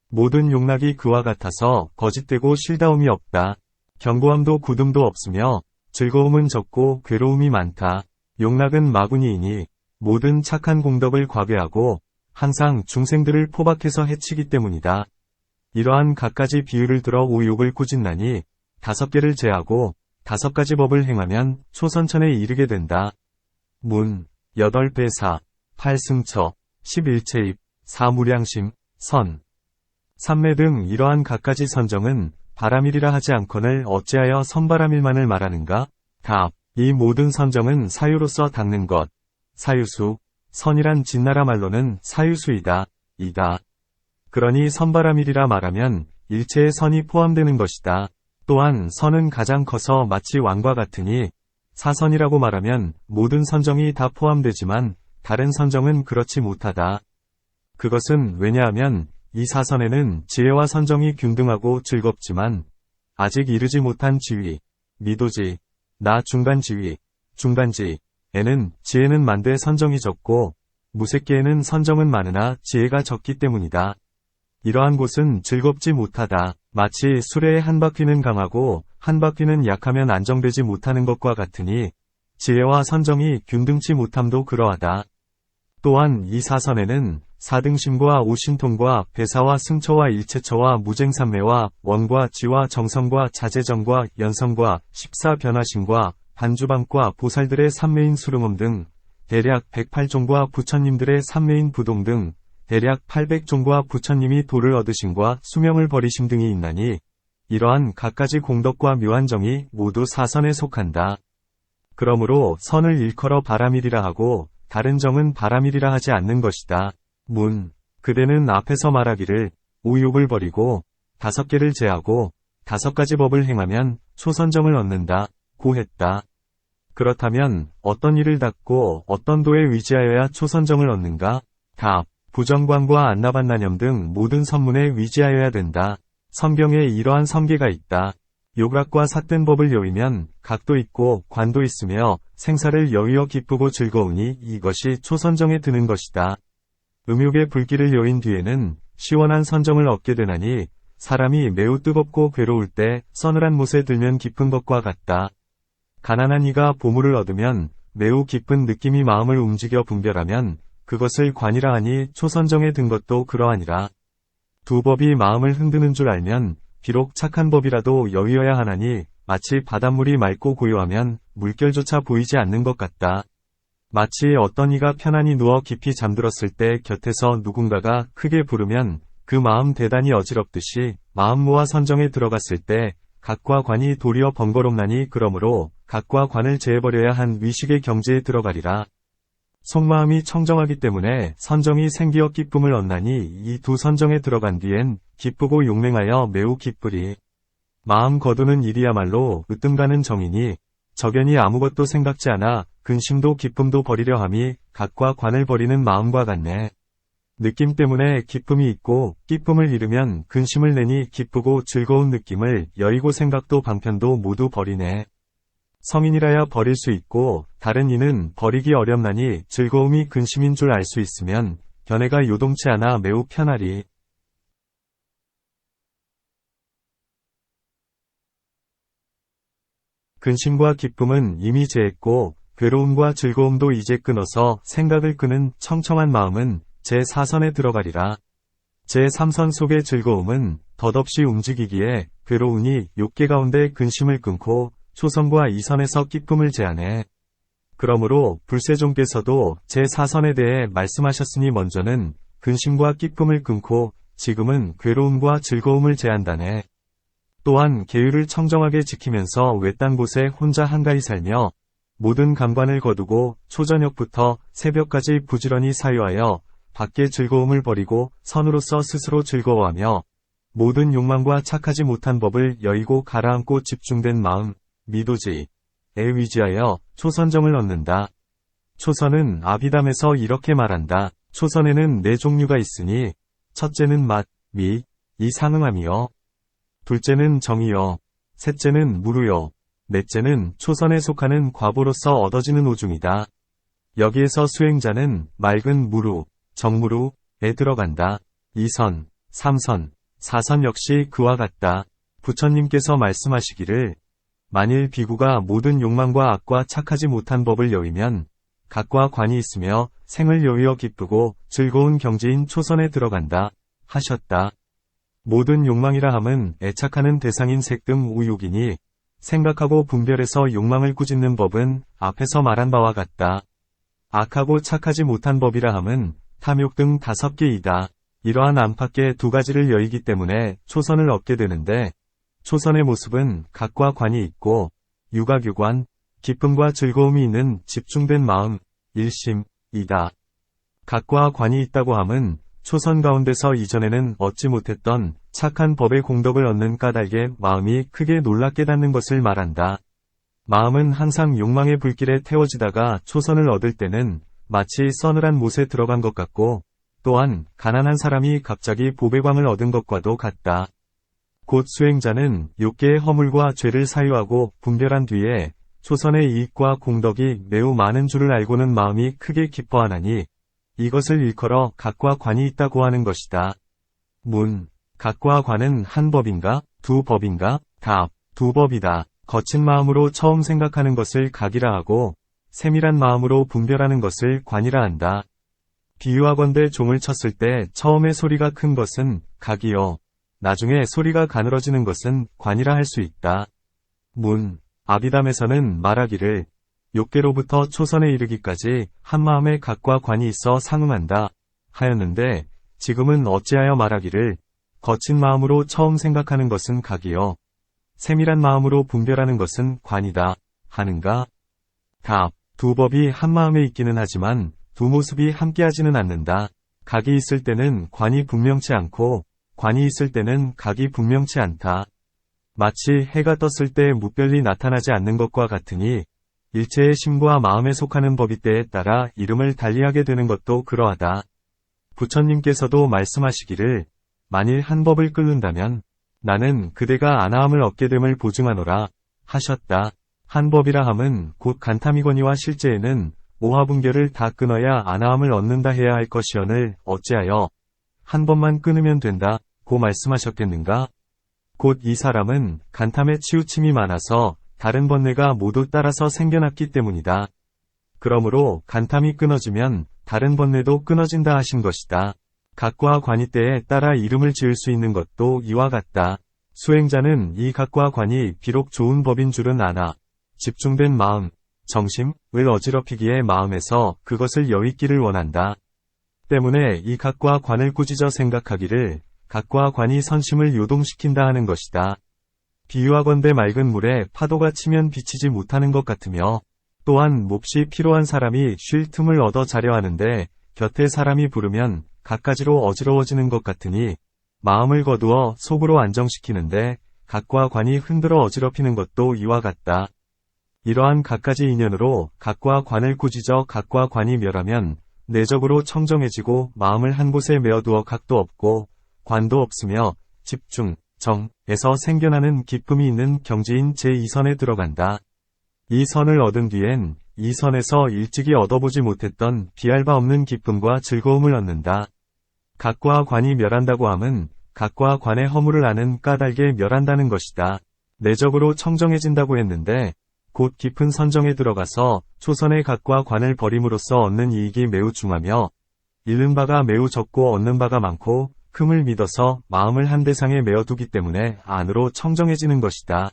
모든 욕락이 그와 같아서 거짓되고 실다움이 없다. 견고함도 굳음도 없으며 즐거움은 적고 괴로움이 많다. 용락은 마구니이니 모든 착한 공덕을 과괴하고 항상 중생들을 포박해서 해치기 때문이다. 이러한 갖가지 비유를 들어 오욕을 꾸짖나니 5개를 제하고 5가지 법을 행하면 초선천에 이르게 된다. 문, 8배사, 8승처, 11체입, 4무량심, 선, 삼매 등 이러한 갖가지 선정은 바람일이라 하지 않거늘 어찌하여 선바람일만을 말하는가? 답. 이 모든 선정은 사유로서 닦는 것. 사유수, 선이란 진나라 말로는 사유수이다. 이다. 그러니 선바람일이라 말하면 일체의 선이 포함되는 것이다. 또한 선은 가장 커서 마치 왕과 같으니 사선이라고 말하면 모든 선정이 다 포함되지만 다른 선정은 그렇지 못하다. 그것은 왜냐하면 이 사선에는 지혜와 선정이 균등하고 즐겁지만 아직 이르지 못한 지위, 미도지, 나 중간지위, 중간지에는 지혜는 많되 선정이 적고 무색계에는 선정은 많으나 지혜가 적기 때문이다. 이러한 곳은 즐겁지 못하다. 마치 수레의 한 바퀴는 강하고 한 바퀴는 약하면 안정되지 못하는 것과 같으니 지혜와 선정이 균등치 못함도 그러하다. 또한 이 사선에는 사등심과 오신통과 배사와 승처와 일체처와 무쟁삼매와 원과 지와 정성과 자재정과 연성과 십사변화심과 반주방과 보살들의 삼매인 수릉엄 등 대략 108종과 부처님들의 삼매인 부동 등 대략 800종과 부처님이 도를 얻으심과 수명을 버리심 등이 있나니 이러한 갖가지 공덕과 묘한 정이 모두 사선에 속한다. 그러므로 선을 일컬어 바람일이라 하고 다른 정은 바람일이라 하지 않는 것이다. 문. 그대는 앞에서 말하기를 오욕을 버리고 5개를 제하고 5가지 법을 행하면 초선정을 얻는다. 고 했다. 그렇다면 어떤 일을 닦고 어떤 도에 의지하여야 초선정을 얻는가? 답. 부정관과 안나반나념 등 모든 선문에 위지하여야 된다. 성경에 이러한 선계가 있다. 요각과 삿된 법을 여위면 각도 있고 관도 있으며 생사를 여위어 기쁘고 즐거우니 이것이 초선정에 드는 것이다. 음욕의 불길을 여인 뒤에는 시원한 선정을 얻게 되나니 사람이 매우 뜨겁고 괴로울 때 서늘한 못에 들면 깊은 것과 같다. 가난한 이가 보물을 얻으면 매우 깊은 느낌이 마음을 움직여 분별하면 그것을 관이라 하니 초선정에 든 것도 그러하니라. 두 법이 마음을 흔드는 줄 알면 비록 착한 법이라도 여위어야 하나니 마치 바닷물이 맑고 고요하면 물결조차 보이지 않는 것 같다. 마치 어떤 이가 편안히 누워 깊이 잠들었을 때 곁에서 누군가가 크게 부르면 그 마음 대단히 어지럽듯이 마음무와 선정에 들어갔을 때 각과 관이 도리어 번거롭나니 그러므로 각과 관을 제해버려야 한 위식의 경지에 들어가리라. 속마음이 청정하기 때문에 선정이 생기어 기쁨을 얻나니 이 두 선정에 들어간 뒤엔 기쁘고 용맹하여 매우 기쁘리. 마음 거두는 일이야말로 으뜸가는 정이니 적연히 아무것도 생각지 않아 근심도 기쁨도 버리려 함이 각과 관을 버리는 마음과 같네. 느낌 때문에 기쁨이 있고 기쁨을 잃으면 근심을 내니 기쁘고 즐거운 느낌을 여의고 생각도 방편도 모두 버리네. 성인이라야 버릴 수 있고 다른 이는 버리기 어렵나니 즐거움이 근심인 줄 알 수 있으면 견해가 요동치 않아 매우 편하리. 근심과 기쁨은 이미 제했고 괴로움과 즐거움도 이제 끊어서 생각을 끄는 청청한 마음은 제4선에 들어가리라. 제3선 속의 즐거움은 덧없이 움직이기에 괴로우니 욕계 가운데 근심을 끊고 초선과 이선에서 기쁨을 제하네. 그러므로 불세종께서도 제4선에 대해 말씀하셨으니 먼저는 근심과 기쁨을 끊고 지금은 괴로움과 즐거움을 제한다네. 또한 계율을 청정하게 지키면서 외딴 곳에 혼자 한가히 살며 모든 감관을 거두고 초저녁부터 새벽까지 부지런히 사유하여 밖의 즐거움을 버리고 선으로서 스스로 즐거워하며 모든 욕망과 착하지 못한 법을 여의고 가라앉고 집중된 마음, 미도지에 위지하여 초선정을 얻는다. 초선은 아비담에서 이렇게 말한다. 초선에는 4종류가 있으니 첫째는 맛, 미, 이 상응함이요. 둘째는 정이요. 셋째는 무루요. 넷째는 초선에 속하는 과보로서 얻어지는 오중이다. 여기에서 수행자는 맑은 무루, 정무루에 들어간다. 2선, 3선, 4선 역시 그와 같다. 부처님께서 말씀하시기를 만일 비구가 모든 욕망과 악과 착하지 못한 법을 여위면 각과 관이 있으며 생을 여위어 기쁘고 즐거운 경지인 초선에 들어간다 하셨다. 모든 욕망이라 함은 애착하는 대상인 색등 우욕이니 생각하고 분별해서 욕망을 꾸짖는 법은 앞에서 말한 바와 같다. 악하고 착하지 못한 법이라 함은 탐욕 등 5개이다. 이러한 안팎의 2가지를 여의기 때문에 초선을 얻게 되는데 초선의 모습은 각과 관이 있고 유가교관, 기쁨과 즐거움이 있는 집중된 마음, 일심이다. 각과 관이 있다고 함은 초선 가운데서 이전에는 얻지 못했던 착한 법의 공덕을 얻는 까닭에 마음이 크게 놀라 깨닫는 것을 말한다. 마음은 항상 욕망의 불길에 태워지다가 초선을 얻을 때는 마치 서늘한 못에 들어간 것 같고 또한 가난한 사람이 갑자기 보배광을 얻은 것과도 같다. 곧 수행자는 욕계의 허물과 죄를 사유하고 분별한 뒤에 초선의 이익과 공덕이 매우 많은 줄을 알고는 마음이 크게 기뻐하나니 이것을 일컬어 각과 관이 있다고 하는 것이다. 문. 각과 관은 한 법인가? 2법인가? 답. 2법이다. 거친 마음으로 처음 생각하는 것을 각이라 하고 세밀한 마음으로 분별하는 것을 관이라 한다. 비유하건대 종을 쳤을 때 처음에 소리가 큰 것은 각이요. 나중에 소리가 가늘어지는 것은 관이라 할 수 있다. 문. 아비담에서는 말하기를 욕계로부터 초선에 이르기까지 한마음에 각과 관이 있어 상응한다 하였는데 지금은 어찌하여 말하기를 거친 마음으로 처음 생각하는 것은 각이요. 세밀한 마음으로 분별하는 것은 관이다 하는가? 답. 2법이 한마음에 있기는 하지만 2모습이 함께하지는 않는다. 각이 있을 때는 관이 분명치 않고 관이 있을 때는 각이 분명치 않다. 마치 해가 떴을 때 무별이 나타나지 않는 것과 같으니 일체의 심과 마음에 속하는 법이 때에 따라 이름을 달리하게 되는 것도 그러하다. 부처님께서도 말씀하시기를 만일 한 법을 끊는다면 나는 그대가 안하함을 얻게 됨을 보증하노라 하셨다. 한 법이라 함은 곧 간탐이거니와 실제에는 오화분결을 다 끊어야 안하함을 얻는다 해야 할 것이언을 어찌하여 한 법만 끊으면 된다 고 말씀하셨겠는가? 곧 이 사람은 간탐에 치우침이 많아서 다른 번뇌가 모두 따라서 생겨났기 때문이다. 그러므로 간탐이 끊어지면 다른 번뇌도 끊어진다 하신 것이다. 각과 관이 때에 따라 이름을 지을 수 있는 것도 이와 같다. 수행자는 이 각과 관이 비록 좋은 법인 줄은 아나 집중된 마음, 정심을 어지럽히기에 마음에서 그것을 여의기를 원한다. 때문에 이 각과 관을 꾸짖어 생각하기를 각과 관이 선심을 요동시킨다 하는 것이다. 비유하건대 맑은 물에 파도가 치면 비치지 못하는 것 같으며 또한 몹시 피로한 사람이 쉴 틈을 얻어 자려 하는데 곁에 사람이 부르면 갖가지로 어지러워지는 것 같으니 마음을 거두어 속으로 안정시키는데 각과 관이 흔들어 어지럽히는 것도 이와 같다. 이러한 갖가지 인연으로 각과 관을 꾸짖어 각과 관이 멸하면 내적으로 청정해지고 마음을 한 곳에 메어두어 각도 없고 관도 없으며 집중, 정에서 생겨나는 기쁨이 있는 경지인 제2선에 들어간다. 이 선을 얻은 뒤엔 이 선에서 일찍이 얻어보지 못했던 비할 바 없는 기쁨과 즐거움을 얻는다. 각과 관이 멸한다고 함은 각과 관의 허물을 아는 까닭에 멸한다는 것이다. 내적으로 청정해진다고 했는데 곧 깊은 선정에 들어가서 초선의 각과 관을 버림으로써 얻는 이익이 매우 중하며 잃는 바가 매우 적고 얻는 바가 많고 큼을 믿어서 마음을 한 대상에 메어두기 때문에 안으로 청정해지는 것이다.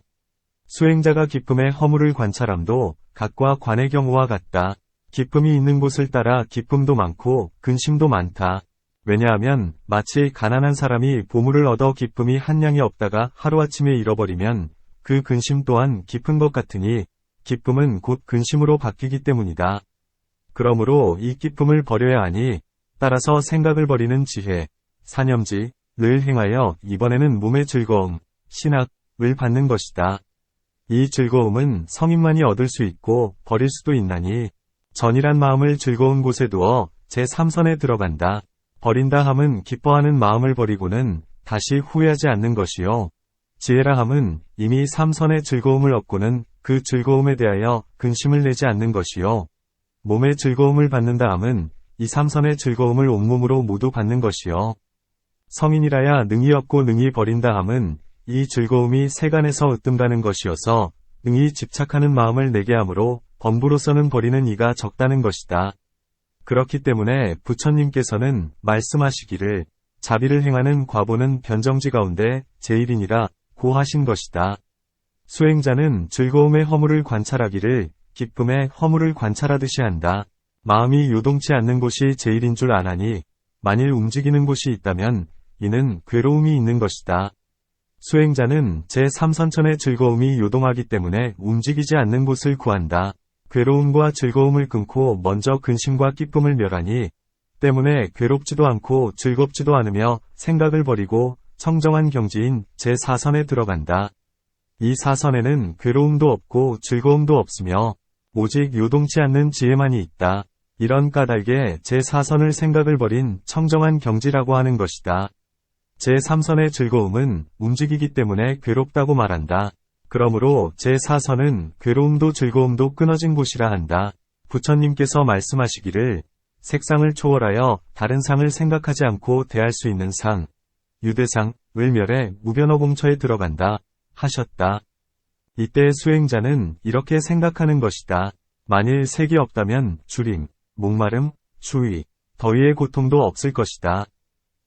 수행자가 기쁨의 허물을 관찰함도 각과 관의 경우와 같다. 기쁨이 있는 곳을 따라 기쁨도 많고 근심도 많다. 왜냐하면 마치 가난한 사람이 보물을 얻어 기쁨이 한 양이 없다가 하루아침에 잃어버리면 그 근심 또한 깊은 것 같으니 기쁨은 곧 근심으로 바뀌기 때문이다. 그러므로 이 기쁨을 버려야 하니 따라서 생각을 버리는 지혜, 사념지를 행하여 이번에는 몸의 즐거움, 신학을 받는 것이다. 이 즐거움은 성인만이 얻을 수 있고 버릴 수도 있나니 전이란 마음을 즐거운 곳에 두어 제3선에 들어간다. 버린다 함은 기뻐하는 마음을 버리고는 다시 후회하지 않는 것이요. 지혜라 함은 이미 3선의 즐거움을 얻고는 그 즐거움에 대하여 근심을 내지 않는 것이요. 몸의 즐거움을 받는다 함은 이 3선의 즐거움을 온몸으로 모두 받는 것이요. 성인이라야 능히 얻고 능히 버린다 함은 이 즐거움이 세간에서 으뜸가는 것이어서 능히 집착하는 마음을 내게 하므로 범부로서는 버리는 이가 적다는 것이다. 그렇기 때문에 부처님께서는 말씀하시기를 자비를 행하는 과보는 변정지 가운데 제일이니라 고 하신 것이다. 수행자는 즐거움의 허물을 관찰하기를 기쁨의 허물을 관찰하듯이 한다. 마음이 요동치 않는 곳이 제일인 줄 아나니 만일 움직이는 곳이 있다면 이는 괴로움이 있는 것이다. 수행자는 제3선천의 즐거움이 요동하기 때문에 움직이지 않는 곳을 구한다. 괴로움과 즐거움을 끊고 먼저 근심과 기쁨을 멸하니 때문에 괴롭지도 않고 즐겁지도 않으며 생각을 버리고 청정한 경지인 제4선에 들어간다. 이 사선에는 괴로움도 없고 즐거움도 없으며 오직 요동치 않는 지혜만이 있다. 이런 까닭에 제4선을 생각을 버린 청정한 경지라고 하는 것이다. 제3선의 즐거움은 움직이기 때문에 괴롭다고 말한다. 그러므로 제4선은 괴로움도 즐거움도 끊어진 곳이라 한다. 부처님께서 말씀하시기를 색상을 초월하여 다른 상을 생각하지 않고 대할 수 있는 상, 유대상을 멸해 무변어공처에 들어간다 하셨다. 이때 수행자는 이렇게 생각하는 것이다. 만일 색이 없다면 주림, 목마름, 추위, 더위의 고통도 없을 것이다.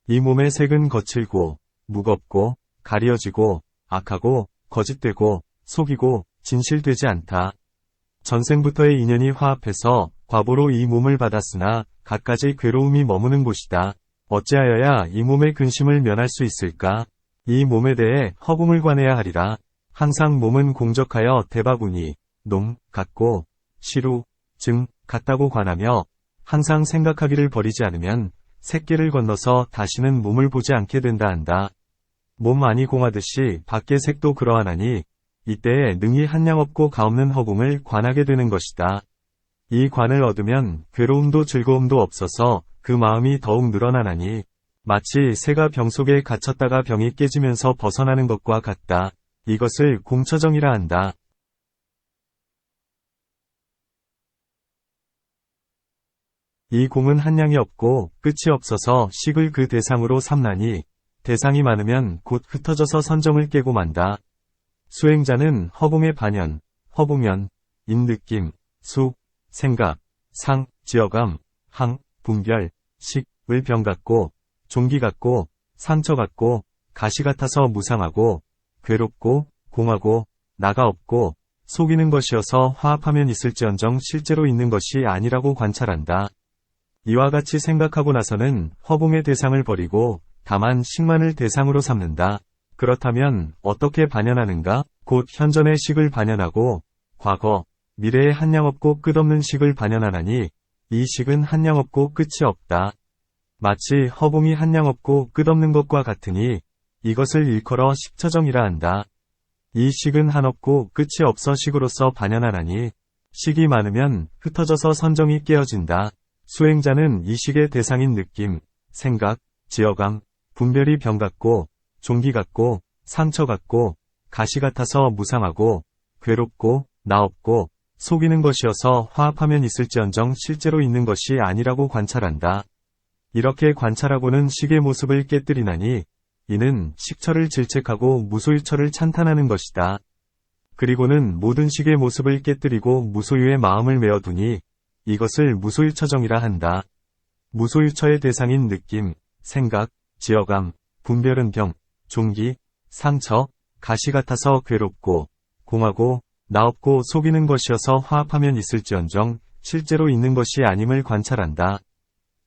이 몸의 색은 거칠고 무겁고 가려지고 악하고 거짓되고 속이고 진실되지 않다. 전생부터의 인연이 화합해서 과보로 이 몸을 받았으나 갖가지 괴로움이 머무는 곳이다. 어찌하여야 이 몸의 근심을 면할 수 있을까? 이 몸에 대해 허공을 관해야 하리라. 항상 몸은 공적하여 대바구니, 놈, 같고 시루, 증, 같다고 관하며 항상 생각하기를 버리지 않으면 새끼를 건너서 다시는 몸을 보지 않게 된다 한다. 몸 안이 공하듯이 밖의 색도 그러하나니 이때에 능히 한량 없고 가없는 허공을 관하게 되는 것이다. 이 관을 얻으면 괴로움도 즐거움도 없어서 그 마음이 더욱 늘어나나니 마치 새가 병 속에 갇혔다가 병이 깨지면서 벗어나는 것과 같다. 이것을 공처정이라 한다. 이 공은 한량이 없고 끝이 없어서 식을 그 대상으로 삼나니 대상이 많으면 곧 흩어져서 선정을 깨고 만다. 수행자는 허공의 반연, 허공연, 인느낌, 수, 생각, 상, 지어감, 항, 분별, 식을 병 같고 종기 같고 상처 같고 가시 같아서 무상하고 괴롭고 공하고 나가 없고 속이는 것이어서 화합하면 있을지언정 실제로 있는 것이 아니라고 관찰한다. 이와 같이 생각하고 나서는 허공의 대상을 버리고 다만 식만을 대상으로 삼는다. 그렇다면 어떻게 반연하는가? 곧 현전의 식을 반연하고 과거, 미래에 한량없고 끝없는 식을 반연하나니 이 식은 한량없고 끝이 없다. 마치 허공이 한량없고 끝없는 것과 같으니 이것을 일컬어 식처정이라 한다. 이 식은 한없고 끝이 없어 식으로서 반연하나니 식이 많으면 흩어져서 선정이 깨어진다. 수행자는 이 식의 대상인 느낌, 생각, 지어감, 분별이 병 같고 종기 같고 상처 같고 가시 같아서 무상하고 괴롭고 나 없고 속이는 것이어서 화합하면 있을지언정 실제로 있는 것이 아니라고 관찰한다. 이렇게 관찰하고는 식의 모습을 깨뜨리나니 이는 식처를 질책하고 무소유처를 찬탄하는 것이다. 그리고는 모든 식의 모습을 깨뜨리고 무소유의 마음을 메어두니 이것을 무소유처정이라 한다. 무소유처의 대상인 느낌, 생각, 지어감, 분별은 병, 종기, 상처, 가시 같아서 괴롭고 공하고 나 없고 속이는 것이어서 화합하면 있을지언정 실제로 있는 것이 아님을 관찰한다.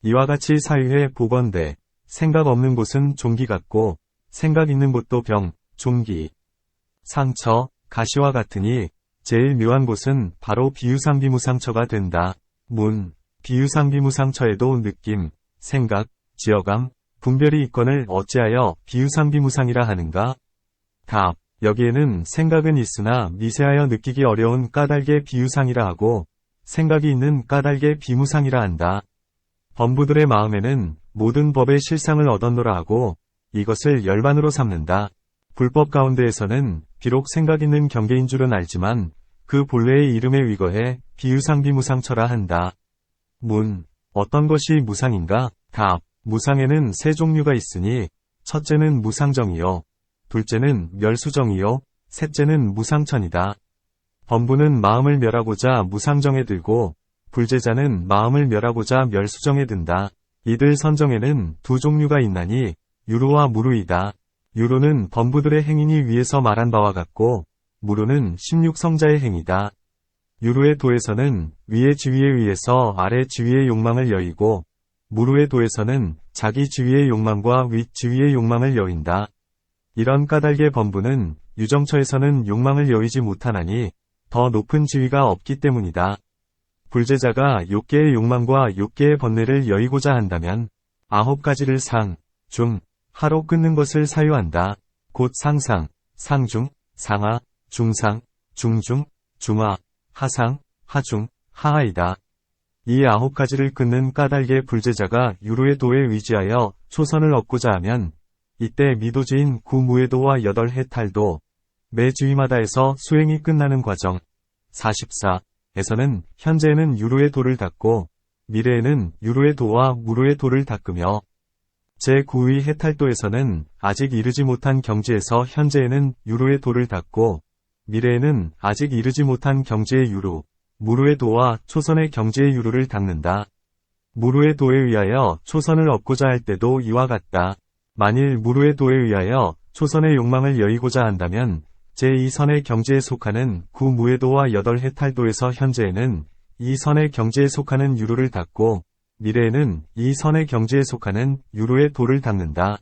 이와 같이 사유에 보건대, 생각 없는 곳은 종기 같고 생각 있는 곳도 병, 종기, 상처, 가시와 같으니 제일 묘한 곳은 바로 비유상비무상처가 된다. 문, 비유상비무상처에도 느낌, 생각, 지어감, 분별이 있거늘 어찌하여 비유상비무상이라 하는가? 답, 여기에는 생각은 있으나 미세하여 느끼기 어려운 까닭의 비유상이라 하고 생각이 있는 까닭의 비무상이라 한다. 범부들의 마음에는 모든 법의 실상을 얻었노라 하고 이것을 열반으로 삼는다. 불법 가운데에서는 비록 생각 있는 경계인 줄은 알지만 그 본래의 이름에 위거해 비유상비무상처라 한다. 문, 어떤 것이 무상인가? 답, 무상에는 세 종류가 있으니 첫째는 무상정이요. 둘째는 멸수정이요, 셋째는 무상천이다. 범부는 마음을 멸하고자 무상정에 들고, 불제자는 마음을 멸하고자 멸수정에 든다. 이들 선정에는 두 종류가 있나니 유루와 무루이다. 유루는 범부들의 행인이 위에서 말한 바와 같고, 무루는 16성자의 행위다. 유루의 도에서는 위의 지위에 의해서 아래 지위의 욕망을 여의고, 무루의 도에서는 자기 지위의 욕망과 윗 지위의 욕망을 여인다. 이런 까닭의 범부는 유정처에서는 욕망을 여의지 못하나니 더 높은 지위가 없기 때문이다. 불제자가 욕계의 욕망과 욕계의 번뇌를 여의고자 한다면 9가지를 상, 중, 하로 끊는 것을 사유한다. 곧 상상, 상중, 상하, 중상, 중중, 중하, 하상, 하중, 하하이다. 이 9가지를 끊는 까닭의 불제자가 유로의 도에 의지하여 초선을 얻고자 하면 이때 미도지인 구무의도와 8해탈도 매 지위마다에서 수행이 끝나는 과정 44에서는 현재에는 유로의 도를 닦고 미래에는 유로의 도와 무로의 도를 닦으며 제9위 해탈도에서는 아직 이르지 못한 경지에서 현재에는 유로의 도를 닦고 미래에는 아직 이르지 못한 경지의 유로, 무로의 도와 초선의 경지의 유로를 닦는다. 무로의 도에 의하여 초선을 얻고자 할 때도 이와 같다. 만일 무로의 도에 의하여 초선의 욕망을 여의고자 한다면 제2선의 경지에 속하는 구무의도와 8해탈도에서 현재에는 이 선의 경지에 속하는 유로를 닦고 미래에는 이 선의 경지에 속하는 유로의 도를 닦는다.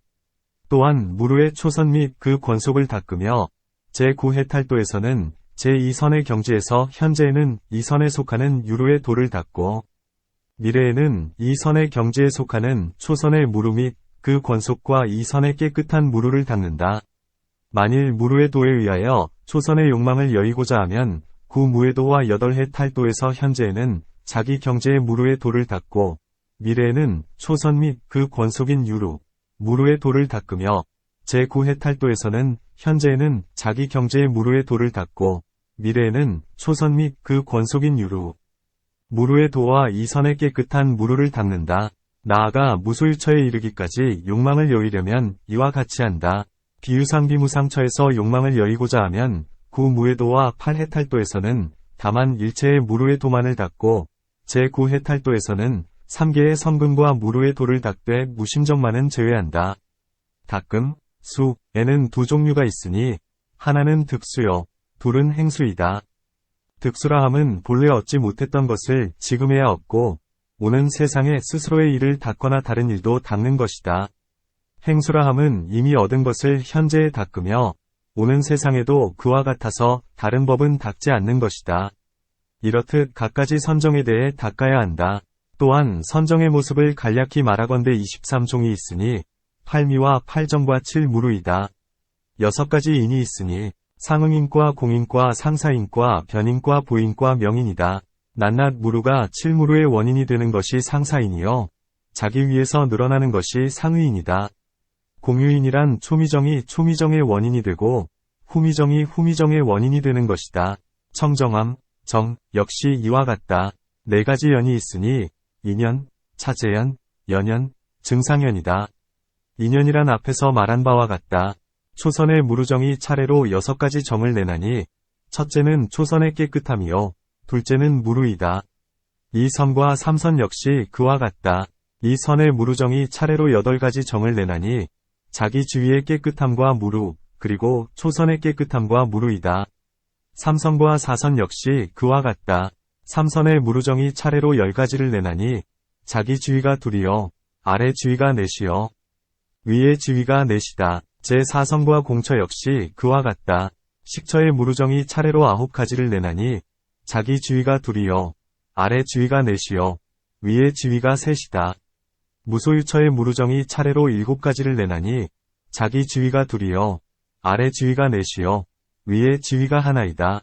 또한 무로의 초선 및 그 권속을 닦으며 제9해탈도에서는 제2선의 경지에서 현재에는 이 선에 속하는 유로의 도를 닦고 미래에는 이 선의 경지에 속하는 초선의 무루 및 그 권속과 이 선의 깨끗한 무루를 닦는다. 만일 무루의 도에 의하여 초선의 욕망을 여의고자 하면 구무의도와 8해탈도에서 현재에는 자기 경제의 무루의 도를 닦고 미래에는 초선 및 그 권속인 유루, 무루의 도를 닦으며 제9해탈도에서는 현재에는 자기 경제의 무루의 도를 닦고 미래에는 초선 및 그 권속인 유루, 무루의 도와 이 선의 깨끗한 무루를 닦는다. 나아가 무소유처에 이르기까지 욕망을 여의려면 이와 같이 한다. 비유상비무상처에서 욕망을 여의고자 하면 구무의도와 8해탈도에서는 다만 일체의 무루의 도만을 닦고 제9해탈도에서는 3개의 성근과 무루의 도를 닦되 무심정만은 제외한다. 닦음, 수에는 두 종류가 있으니 하나는 득수요, 둘은 행수이다. 득수라 함은 본래 얻지 못했던 것을 지금에야 얻고 오는 세상에 스스로의 일을 닦거나 다른 일도 닦는 것이다. 행수라 함은 이미 얻은 것을 현재에 닦으며 오는 세상에도 그와 같아서 다른 법은 닦지 않는 것이다. 이렇듯 갖가지 선정에 대해 닦아야 한다. 또한 선정의 모습을 간략히 말하건대 23종이 있으니 8미와 8정과 7무루이다. 6가지 인이 있으니 상응인과 공인과 상사인과 변인과 보인과 명인이다. 낱낱 무루가 7무루의 원인이 되는 것이 상사인이요 자기 위에서 늘어나는 것이 상의인이다. 공유인이란 초미정이 초미정의 원인이 되고 후미정이 후미정의 원인이 되는 것이다. 청정함, 정 역시 이와 같다. 4가지 연이 있으니 인연, 차재연, 연연, 증상연이다. 인연이란 앞에서 말한 바와 같다. 초선의 무루정이 차례로 6가지 정을 내나니 첫째는 초선의 깨끗함이요 둘째는 무루이다. 이 선과 3선 역시 그와 같다. 이 선의 무루정이 차례로 8가지 정을 내나니 자기 주위의 깨끗함과 무루, 그리고 초선의 깨끗함과 무루이다. 3선과 4선 역시 그와 같다. 3선의 무루정이 차례로 10가지를 내나니 자기 주위가 둘이요 아래 주위가 넷이요 위의 주위가 넷이다. 제4선과 공처 역시 그와 같다. 식처의 무루정이 차례로 9가지를 내나니 자기 주위가 둘이요 아래 주위가 넷이요 위의 주위가 셋이다. 무소유처의 무루정이 차례로 7가지를 내나니 자기 주위가 둘이요 아래 주위가 넷이요 위의 주위가 하나이다.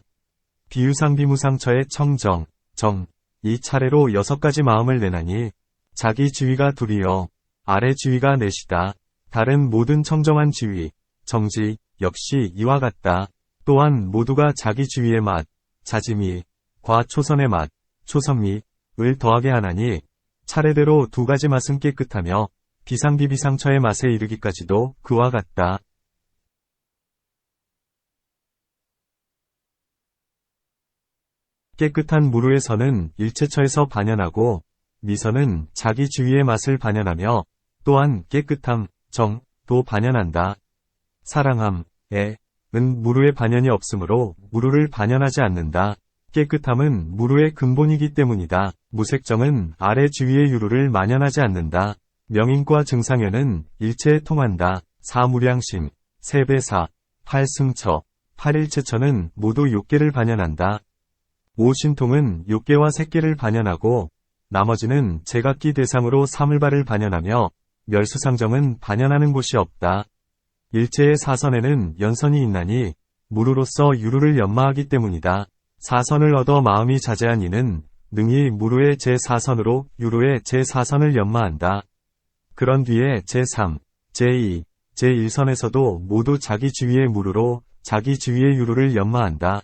비유상비무상처의 청정, 정, 이 차례로 6가지 마음을 내나니 자기 주위가 둘이요 아래 주위가 넷이다. 다른 모든 청정한 지위, 정지 역시 이와 같다. 또한 모두가 자기 주위의 맛, 자지미, 과초선의 맛, 초선미을 더하게 하나니 차례대로 2가지 맛은 깨끗하며 비상비비상처의 맛에 이르기까지도 그와 같다. 깨끗한 무루의 선은 일체처에서 반연하고 미선은 자기 주위의 맛을 반연하며 또한 깨끗함, 정, 도 반연한다. 사랑함, 애, 은 무루의 반연이 없으므로 무루를 반연하지 않는다. 깨끗함은 무루의 근본이기 때문이다. 무색정은 아래 주위의 유루를 만연하지 않는다. 명인과 증상연은 일체에 통한다. 사무량심, 세배사, 팔승처, 팔일체처는 모두 욕계를 반연한다. 오신통은 욕계와 색계를 반연하고 나머지는 제각기 대상으로 사물발을 반연하며 멸수상정은 반연하는 곳이 없다. 일체의 사선에는 연선이 있나니 무루로서 유루를 연마하기 때문이다. 사선을 얻어 마음이 자제한 이는 능히 무루의 제4선으로 유루의 제4선을 연마한다. 그런 뒤에 제3, 제2, 제1선에서도 모두 자기 주위의 무루로 자기 주위의 유루를 연마한다.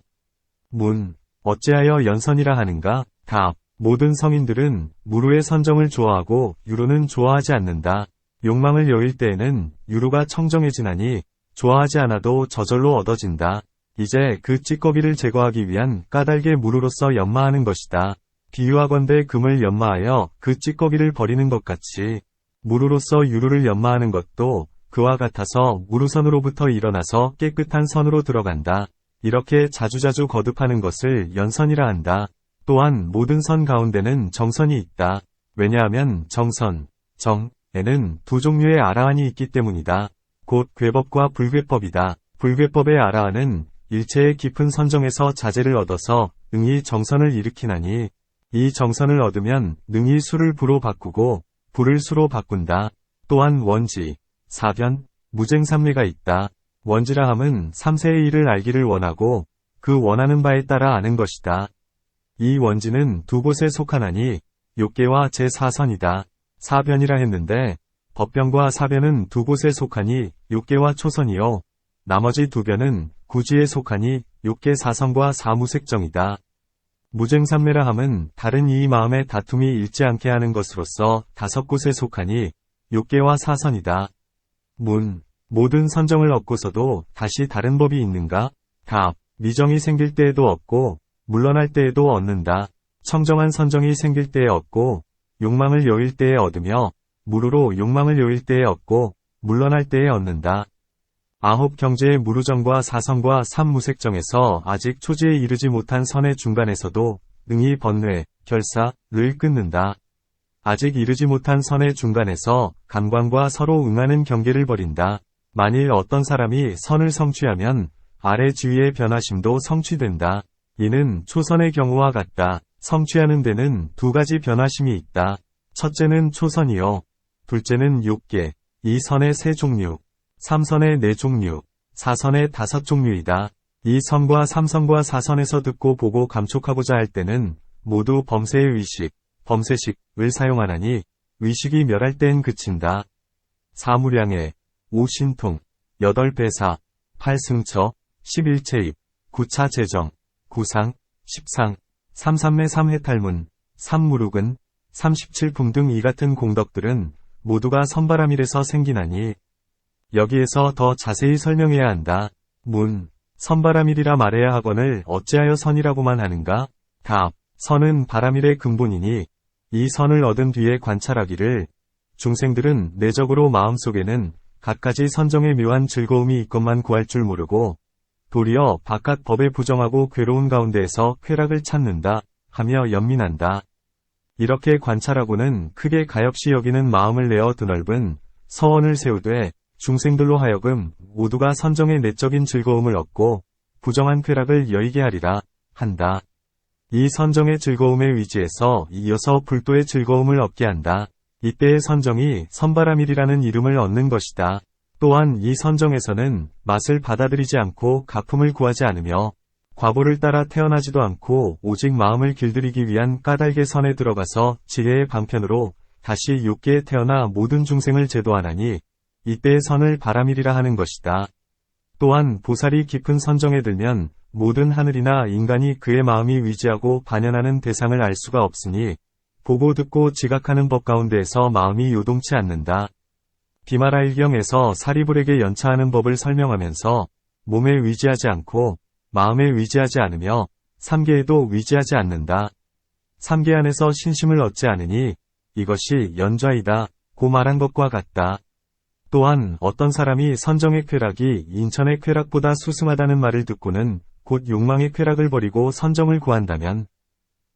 문, 어찌하여 연선이라 하는가? 답, 모든 성인들은 무루의 선정을 좋아하고 유루는 좋아하지 않는다. 욕망을 여일 때에는 유루가 청정해지나니 좋아하지 않아도 저절로 얻어진다. 이제 그 찌꺼기를 제거하기 위한 까닭의 무루로서 연마하는 것이다. 비유하건대 금을 연마하여 그 찌꺼기를 버리는 것 같이 무루로서 유루를 연마하는 것도 그와 같아서 무루선으로부터 일어나서 깨끗한 선으로 들어간다. 이렇게 자주자주 거듭하는 것을 연선이라 한다. 또한 모든 선 가운데는 정선이 있다. 왜냐하면 정선, 정에는 두 종류의 아라한이 있기 때문이다. 곧 괴법과 불괴법이다. 불괴법의 아라한은 일체의 깊은 선정에서 자제를 얻어서 능히 정선을 일으키나니 이 정선을 얻으면 능히 수를 부로 바꾸고 불을 수로 바꾼다. 또한 원지, 사변, 무쟁삼매가 있다. 원지라 함은 삼세의 일을 알기를 원하고 그 원하는 바에 따라 아는 것이다. 이 원지는 두 곳에 속하나니 욕계와 제4선이다. 사변이라 했는데 법변과 사변은 두 곳에 속하니 욕계와 초선이요. 나머지 두 변은 구지에 속하니 욕계 사선과 사무색정이다. 무쟁삼매라 함은 다른 이 마음의 다툼이 일지 않게 하는 것으로서 다섯 곳에 속하니 욕계와 사선이다. 문, 모든 선정을 얻고서도 다시 다른 법이 있는가? 답, 미정이 생길 때에도 얻고 물러날 때에도 얻는다. 청정한 선정이 생길 때에 얻고 욕망을 여일 때에 얻으며 무루로 욕망을 여일 때에 얻고 물러날 때에 얻는다. 아홉 경제의 무루정과 사선과 삼무색정에서 아직 초지에 이르지 못한 선의 중간에서도 능히 번뇌, 결사를 끊는다. 아직 이르지 못한 선의 중간에서 감관과 서로 응하는 경계를 벌인다. 만일 어떤 사람이 선을 성취하면 아래 주위의 변화심도 성취된다. 이는 초선의 경우와 같다. 성취하는 데는 두 가지 변화심이 있다. 첫째는 초선이요. 둘째는 욕계, 이 선의 세 종류, 삼선의 네 종류, 사선의 다섯 종류이다. 이 선과 삼선과 사선에서 듣고 보고 감촉하고자 할 때는 모두 범세의 의식, 범세식을 사용하나니 의식이 멸할 때엔 그친다. 사무량에, 오신통, 여덟배사, 팔승처, 11체입, 구차재정, 구상, 십상, 삼삼매 삼해탈문, 삼무룩은, 37품 등 이 같은 공덕들은 모두가 선바람일에서 생기나니 여기에서 더 자세히 설명해야 한다. 문, 선바람일이라 말해야 하거늘 어찌하여 선이라고만 하는가? 답, 선은 바람일의 근본이니 이 선을 얻은 뒤에 관찰하기를 중생들은 내적으로 마음속에는 갖가지 선정의 묘한 즐거움이 있건만 구할 줄 모르고 도리어 바깥 법에 부정하고 괴로운 가운데에서 쾌락을 찾는다 하며 연민한다. 이렇게 관찰하고는 크게 가엾이 여기는 마음을 내어 드넓은 서원을 세우되 중생들로 하여금 모두가 선정의 내적인 즐거움을 얻고 부정한 쾌락을 여의게 하리라 한다. 이 선정의 즐거움에 의지해서 이어서 불도의 즐거움을 얻게 한다. 이때의 선정이 선바람일이라는 이름을 얻는 것이다. 또한 이 선정에서는 맛을 받아들이지 않고 가품을 구하지 않으며 과보를 따라 태어나지도 않고 오직 마음을 길들이기 위한 까닭의 선에 들어가서 지혜의 방편으로 다시 욕계에 태어나 모든 중생을 제도하나니 이때의 선을 바람일이라 하는 것이다. 또한 보살이 깊은 선정에 들면 모든 하늘이나 인간이 그의 마음이 위지하고 반연하는 대상을 알 수가 없으니 보고 듣고 지각하는 법 가운데에서 마음이 요동치 않는다. 비마라일경에서 사리불에게 연차하는 법을 설명하면서 몸에 위지하지 않고 마음에 위지하지 않으며 삼계에도 위지하지 않는다. 삼계 안에서 신심을 얻지 않으니 이것이 연좌이다 고 말한 것과 같다. 또한 어떤 사람이 선정의 쾌락이 인천의 쾌락보다 수승하다는 말을 듣고는 곧 욕망의 쾌락을 버리고 선정을 구한다면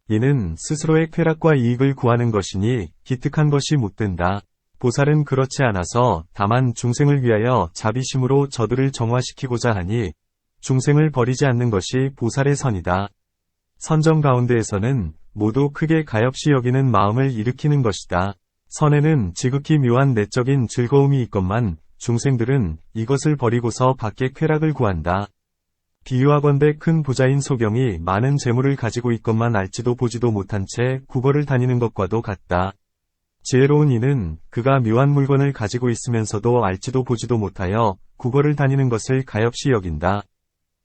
이는 스스로의 쾌락과 이익을 구하는 것이니 기특한 것이 못된다. 보살은 그렇지 않아서 다만 중생을 위하여 자비심으로 저들을 정화시키고자 하니 중생을 버리지 않는 것이 보살의 선이다. 선정 가운데에서는 모두 크게 가엾이 여기는 마음을 일으키는 것이다. 선에는 지극히 묘한 내적인 즐거움이 있건만 중생들은 이것을 버리고서 밖의 쾌락을 구한다. 비유하건대 큰 부자인 소경이 많은 재물을 가지고 있건만 알지도 보지도 못한 채 구걸을 다니는 것과도 같다. 지혜로운 이는 그가 묘한 물건을 가지고 있으면서도 알지도 보지도 못하여 구걸을 다니는 것을 가엾이 여긴다.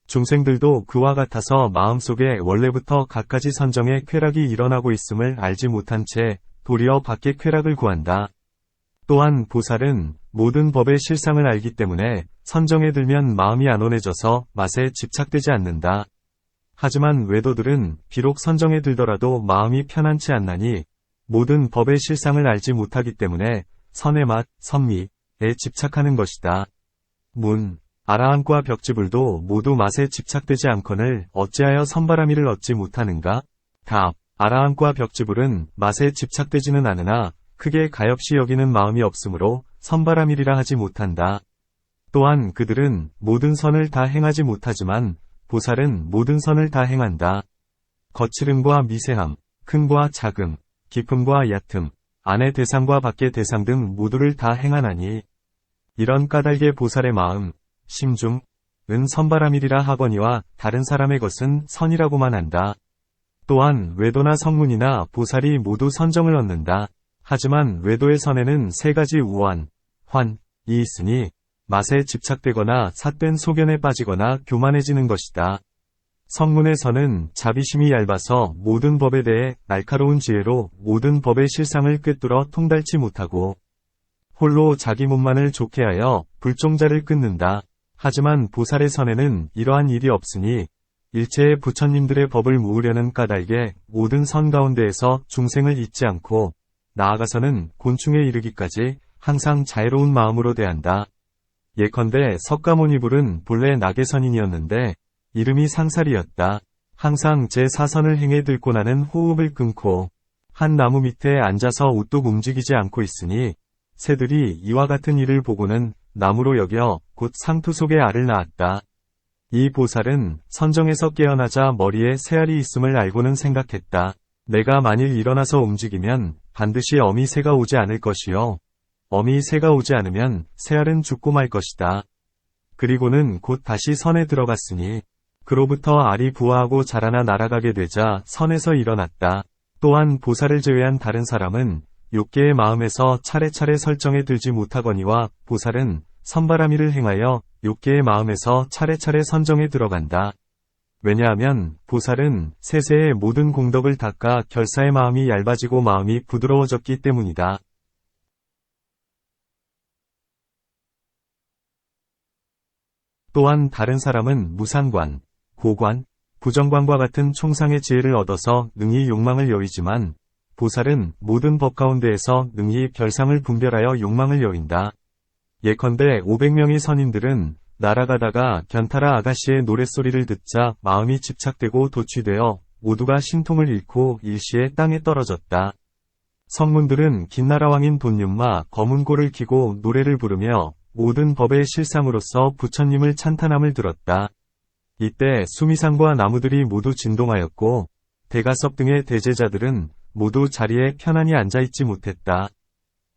중생들도 그와 같아서 마음속에 원래부터 갖가지 선정의 쾌락이 일어나고 있음을 알지 못한 채 도리어 밖의 쾌락을 구한다. 또한 보살은 모든 법의 실상을 알기 때문에 선정에 들면 마음이 안온해져서 맛에 집착되지 않는다. 하지만 외도들은 비록 선정에 들더라도 마음이 편안치 않나니 모든 법의 실상을 알지 못하기 때문에 선의 맛, 선미에 집착하는 것이다. 문, 아라함과 벽지불도 모두 맛에 집착되지 않거늘 어찌하여 선바라미를 얻지 못하는가? 답, 아라함과 벽지불은 맛에 집착되지는 않으나 크게 가엾이 여기는 마음이 없으므로 선바라밀이라 하지 못한다. 또한 그들은 모든 선을 다 행하지 못하지만 보살은 모든 선을 다 행한다. 거칠음과 미세함, 큼과 작음, 깊음과 얕음, 안의 대상과 밖의 대상 등 모두를 다 행하나니 이런 까닭의 보살의 마음, 심중, 은 선바라밀이라 하거니와 다른 사람의 것은 선이라고만 한다. 또한 외도나 성문이나 보살이 모두 선정을 얻는다. 하지만 외도의 선에는 세 가지 우환, 환이 있으니 맛에 집착되거나 삿된 소견에 빠지거나 교만해지는 것이다. 성문의 선은 자비심이 얇아서 모든 법에 대해 날카로운 지혜로 모든 법의 실상을 꿰뚫어 통달치 못하고 홀로 자기 몸만을 좋게 하여 불종자를 끊는다. 하지만 보살의 선에는 이러한 일이 없으니 일체의 부처님들의 법을 모으려는 까닭에 모든 선 가운데에서 중생을 잊지 않고 나아가서는 곤충에 이르기까지 항상 자애로운 마음으로 대한다. 예컨대 석가모니불은 본래 낙의선인이었는데 이름이 상살이었다. 항상 제4선을 행해 들고 나는 호흡을 끊고 한 나무 밑에 앉아서 우뚝 움직이지 않고 있으니 새들이 이와 같은 일을 보고는 나무로 여겨 곧 상투 속에 알을 낳았다. 이 보살은 선정에서 깨어나자 머리에 새알이 있음을 알고는 생각했다. 내가 만일 일어나서 움직이면 반드시 어미 새가 오지 않을 것이요. 어미 새가 오지 않으면 새알은 죽고 말 것이다. 그리고는 곧 다시 선에 들어갔으니 그로부터 알이 부화하고 자라나 날아가게 되자 선에서 일어났다. 또한 보살을 제외한 다른 사람은 욕계의 마음에서 차례차례 설정에 들지 못하거니와 보살은 선바라미를 행하여 욕계의 마음에서 차례차례 선정에 들어간다. 왜냐하면 보살은 세세의 모든 공덕을 닦아 결사의 마음이 얇아지고 마음이 부드러워졌기 때문이다. 또한 다른 사람은 무상관, 고관, 부정관과 같은 총상의 지혜를 얻어서 능히 욕망을 여의지만 보살은 모든 법 가운데에서 능히 별상을 분별하여 욕망을 여인다. 예컨대 500명의 선인들은 날아가다가 견타라 아가씨의 노랫소리를 듣자 마음이 집착되고 도취되어 모두가 신통을 잃고 일시에 땅에 떨어졌다. 성문들은 긴나라왕인 돈윤마 검은고를 키고 노래를 부르며 모든 법의 실상으로서 부처님을 찬탄함을 들었다. 이때 수미상과 나무들이 모두 진동하였고 대가섭 등의 대제자들은 모두 자리에 편안히 앉아있지 못했다.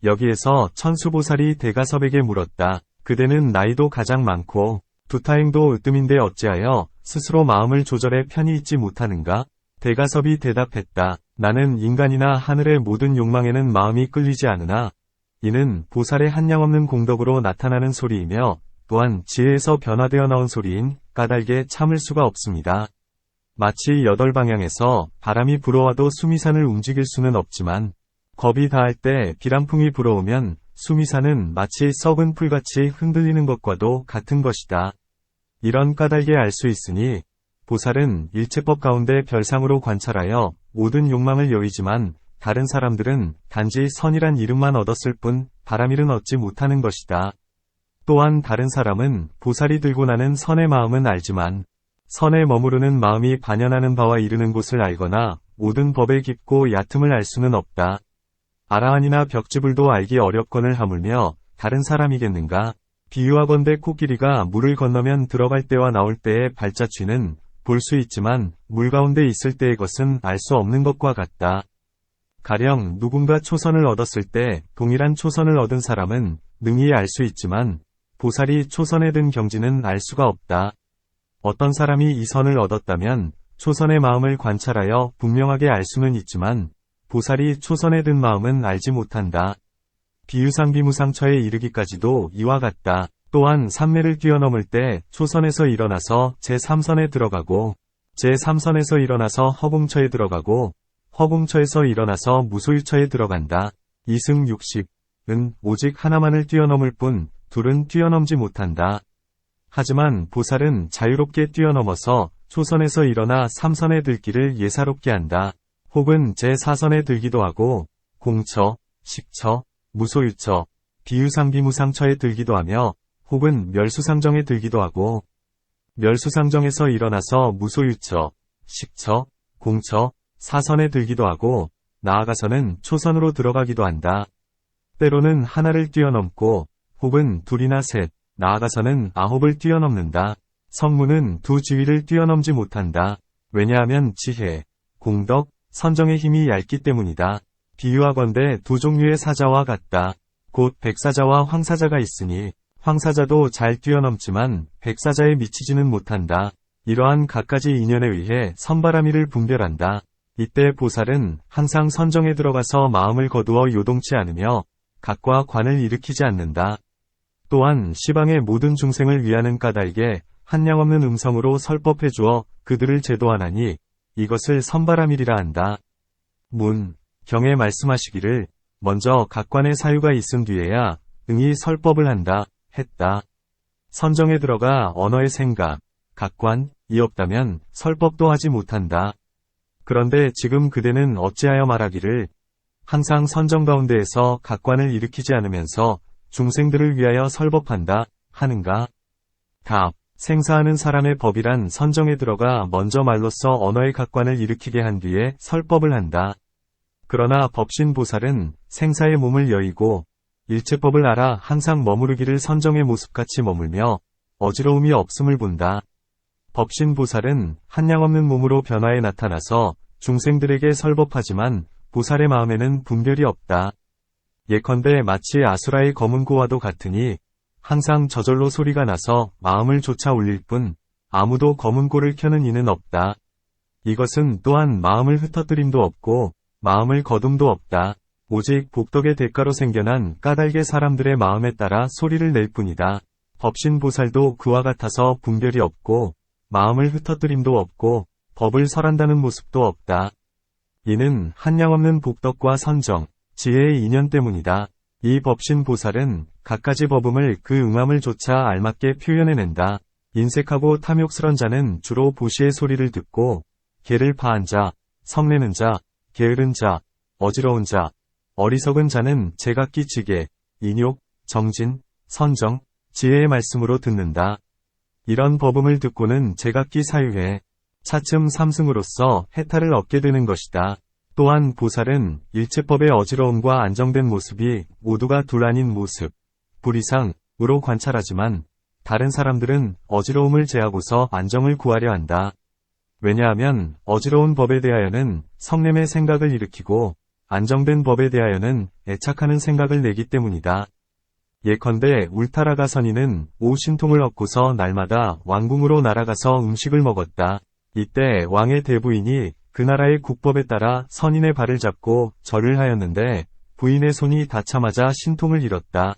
여기에서 천수보살이 대가섭에게 물었다. 그대는 나이도 가장 많고 두타행도 으뜸인데 어찌하여 스스로 마음을 조절해 편히 있지 못하는가? 대가섭이 대답했다. 나는 인간이나 하늘의 모든 욕망에는 마음이 끌리지 않으나 이는 보살의 한량없는 공덕으로 나타나는 소리이며 또한 지혜에서 변화되어 나온 소리인 까닭에 참을 수가 없습니다. 마치 8방향에서 바람이 불어와도 수미산을 움직일 수는 없지만 겁이 다할 때 비람풍이 불어오면 수미산은 마치 썩은 풀같이 흔들리는 것과도 같은 것이다. 이런 까닭에 알 수 있으니 보살은 일체법 가운데 별상으로 관찰하여 모든 욕망을 여의지만 다른 사람들은 단지 선이란 이름만 얻었을 뿐 바람일은 얻지 못하는 것이다. 또한 다른 사람은 보살이 들고 나는 선의 마음은 알지만 선에 머무르는 마음이 반연하는 바와 이르는 곳을 알거나 모든 법의 깊고 얕음을 알 수는 없다. 아라한이나 벽지불도 알기 어렵거늘 하물며 다른 사람이겠는가? 비유하건대 코끼리가 물을 건너면 들어갈 때와 나올 때의 발자취는 볼 수 있지만 물 가운데 있을 때의 것은 알 수 없는 것과 같다. 가령 누군가 초선을 얻었을 때 동일한 초선을 얻은 사람은 능히 알 수 있지만 보살이 초선에 든 경지는 알 수가 없다. 어떤 사람이 이 선을 얻었다면 초선의 마음을 관찰하여 분명하게 알 수는 있지만 보살이 초선에 든 마음은 알지 못한다. 비유상비무상처에 이르기까지도 이와 같다. 또한 산매를 뛰어넘을 때 초선에서 일어나서 제3선에 들어가고 제3선에서 일어나서 허공처에 들어가고 허공처에서 일어나서 무소유처에 들어간다. 이승 60은 오직 하나만을 뛰어넘을 뿐 둘은 뛰어넘지 못한다. 하지만 보살은 자유롭게 뛰어넘어서 초선에서 일어나 3선에 들기를 예사롭게 한다. 혹은 제4선에 들기도 하고 공처, 식처, 무소유처, 비유상비무상처에 들기도 하며 혹은 멸수상정에 들기도 하고 멸수상정에서 일어나서 무소유처, 식처, 공처, 사선에 들기도 하고 나아가서는 초선으로 들어가기도 한다. 때로는 하나를 뛰어넘고 혹은 둘이나 셋, 나아가서는 9을 뛰어넘는다. 성문은 두 지위를 뛰어넘지 못한다. 왜냐하면 지혜, 공덕, 선정의 힘이 얇기 때문이다. 비유하건대 두 종류의 사자와 같다. 곧 백사자와 황사자가 있으니 황사자도 잘 뛰어넘지만 백사자에 미치지는 못한다. 이러한 갖가지 인연에 의해 선바라미를 분별한다. 이때 보살은 항상 선정에 들어가서 마음을 거두어 요동치 않으며 각과 관을 일으키지 않는다. 또한 시방의 모든 중생을 위하는 까닭에 한량없는 음성으로 설법해 주어 그들을 제도하나니 이것을 선바라밀이라 한다. 문, 경에 말씀하시기를 먼저 각관의 사유가 있은 뒤에야 응이 설법을 한다, 했다. 선정에 들어가 언어의 생각, 각관이 없다면 설법도 하지 못한다. 그런데 지금 그대는 어찌하여 말하기를 항상 선정 가운데에서 각관을 일으키지 않으면서 중생들을 위하여 설법한다 하는가? 답. 생사하는 사람의 법이란 선정에 들어가 먼저 말로써 언어의 각관을 일으키게 한 뒤에 설법을 한다. 그러나 법신보살은 생사의 몸을 여의고 일체법을 알아 항상 머무르기를 선정의 모습같이 머물며 어지러움이 없음을 본다. 법신보살은 한량없는 몸으로 변화에 나타나서 중생들에게 설법하지만 보살의 마음에는 분별이 없다. 예컨대 마치 아수라의 검은 고와도 같으니 항상 저절로 소리가 나서 마음을 쫓아 올릴 뿐 아무도 검은 고를 켜는 이는 없다. 이것은 또한 마음을 흩어뜨림도 없고 마음을 거둠도 없다. 오직 복덕의 대가로 생겨난 까닭의 사람들의 마음에 따라 소리를 낼 뿐이다. 법신보살도 그와 같아서 분별이 없고 마음을 흩어뜨림도 없고 법을 설한다는 모습도 없다. 이는 한량없는 복덕과 선정, 지혜의 인연 때문이다. 이 법신보살은 갖가지 법음을 그 응함을 조차 알맞게 표현해낸다. 인색하고 탐욕스런 자는 주로 보시의 소리를 듣고 개를 파한 자, 성내는 자, 게으른 자, 어지러운 자, 어리석은 자는 제각기 지계, 인욕, 정진, 선정, 지혜의 말씀으로 듣는다. 이런 법음을 듣고는 제각기 사유해 차츰 삼승으로서 해탈을 얻게 되는 것이다. 또한 보살은 일체법의 어지러움과 안정된 모습이 모두가 둘 아닌 모습, 불이상으로 관찰하지만 다른 사람들은 어지러움을 제하고서 안정을 구하려 한다. 왜냐하면 어지러운 법에 대하여는 성냄의 생각을 일으키고 안정된 법에 대하여는 애착하는 생각을 내기 때문이다. 예컨대 울타라가 선인은 오신통을 얻고서 날마다 왕궁으로 날아가서 음식을 먹었다. 이때 왕의 대부인이 그 나라의 국법에 따라 선인의 발을 잡고 절을 하였는데 부인의 손이 닿자마자 신통을 잃었다.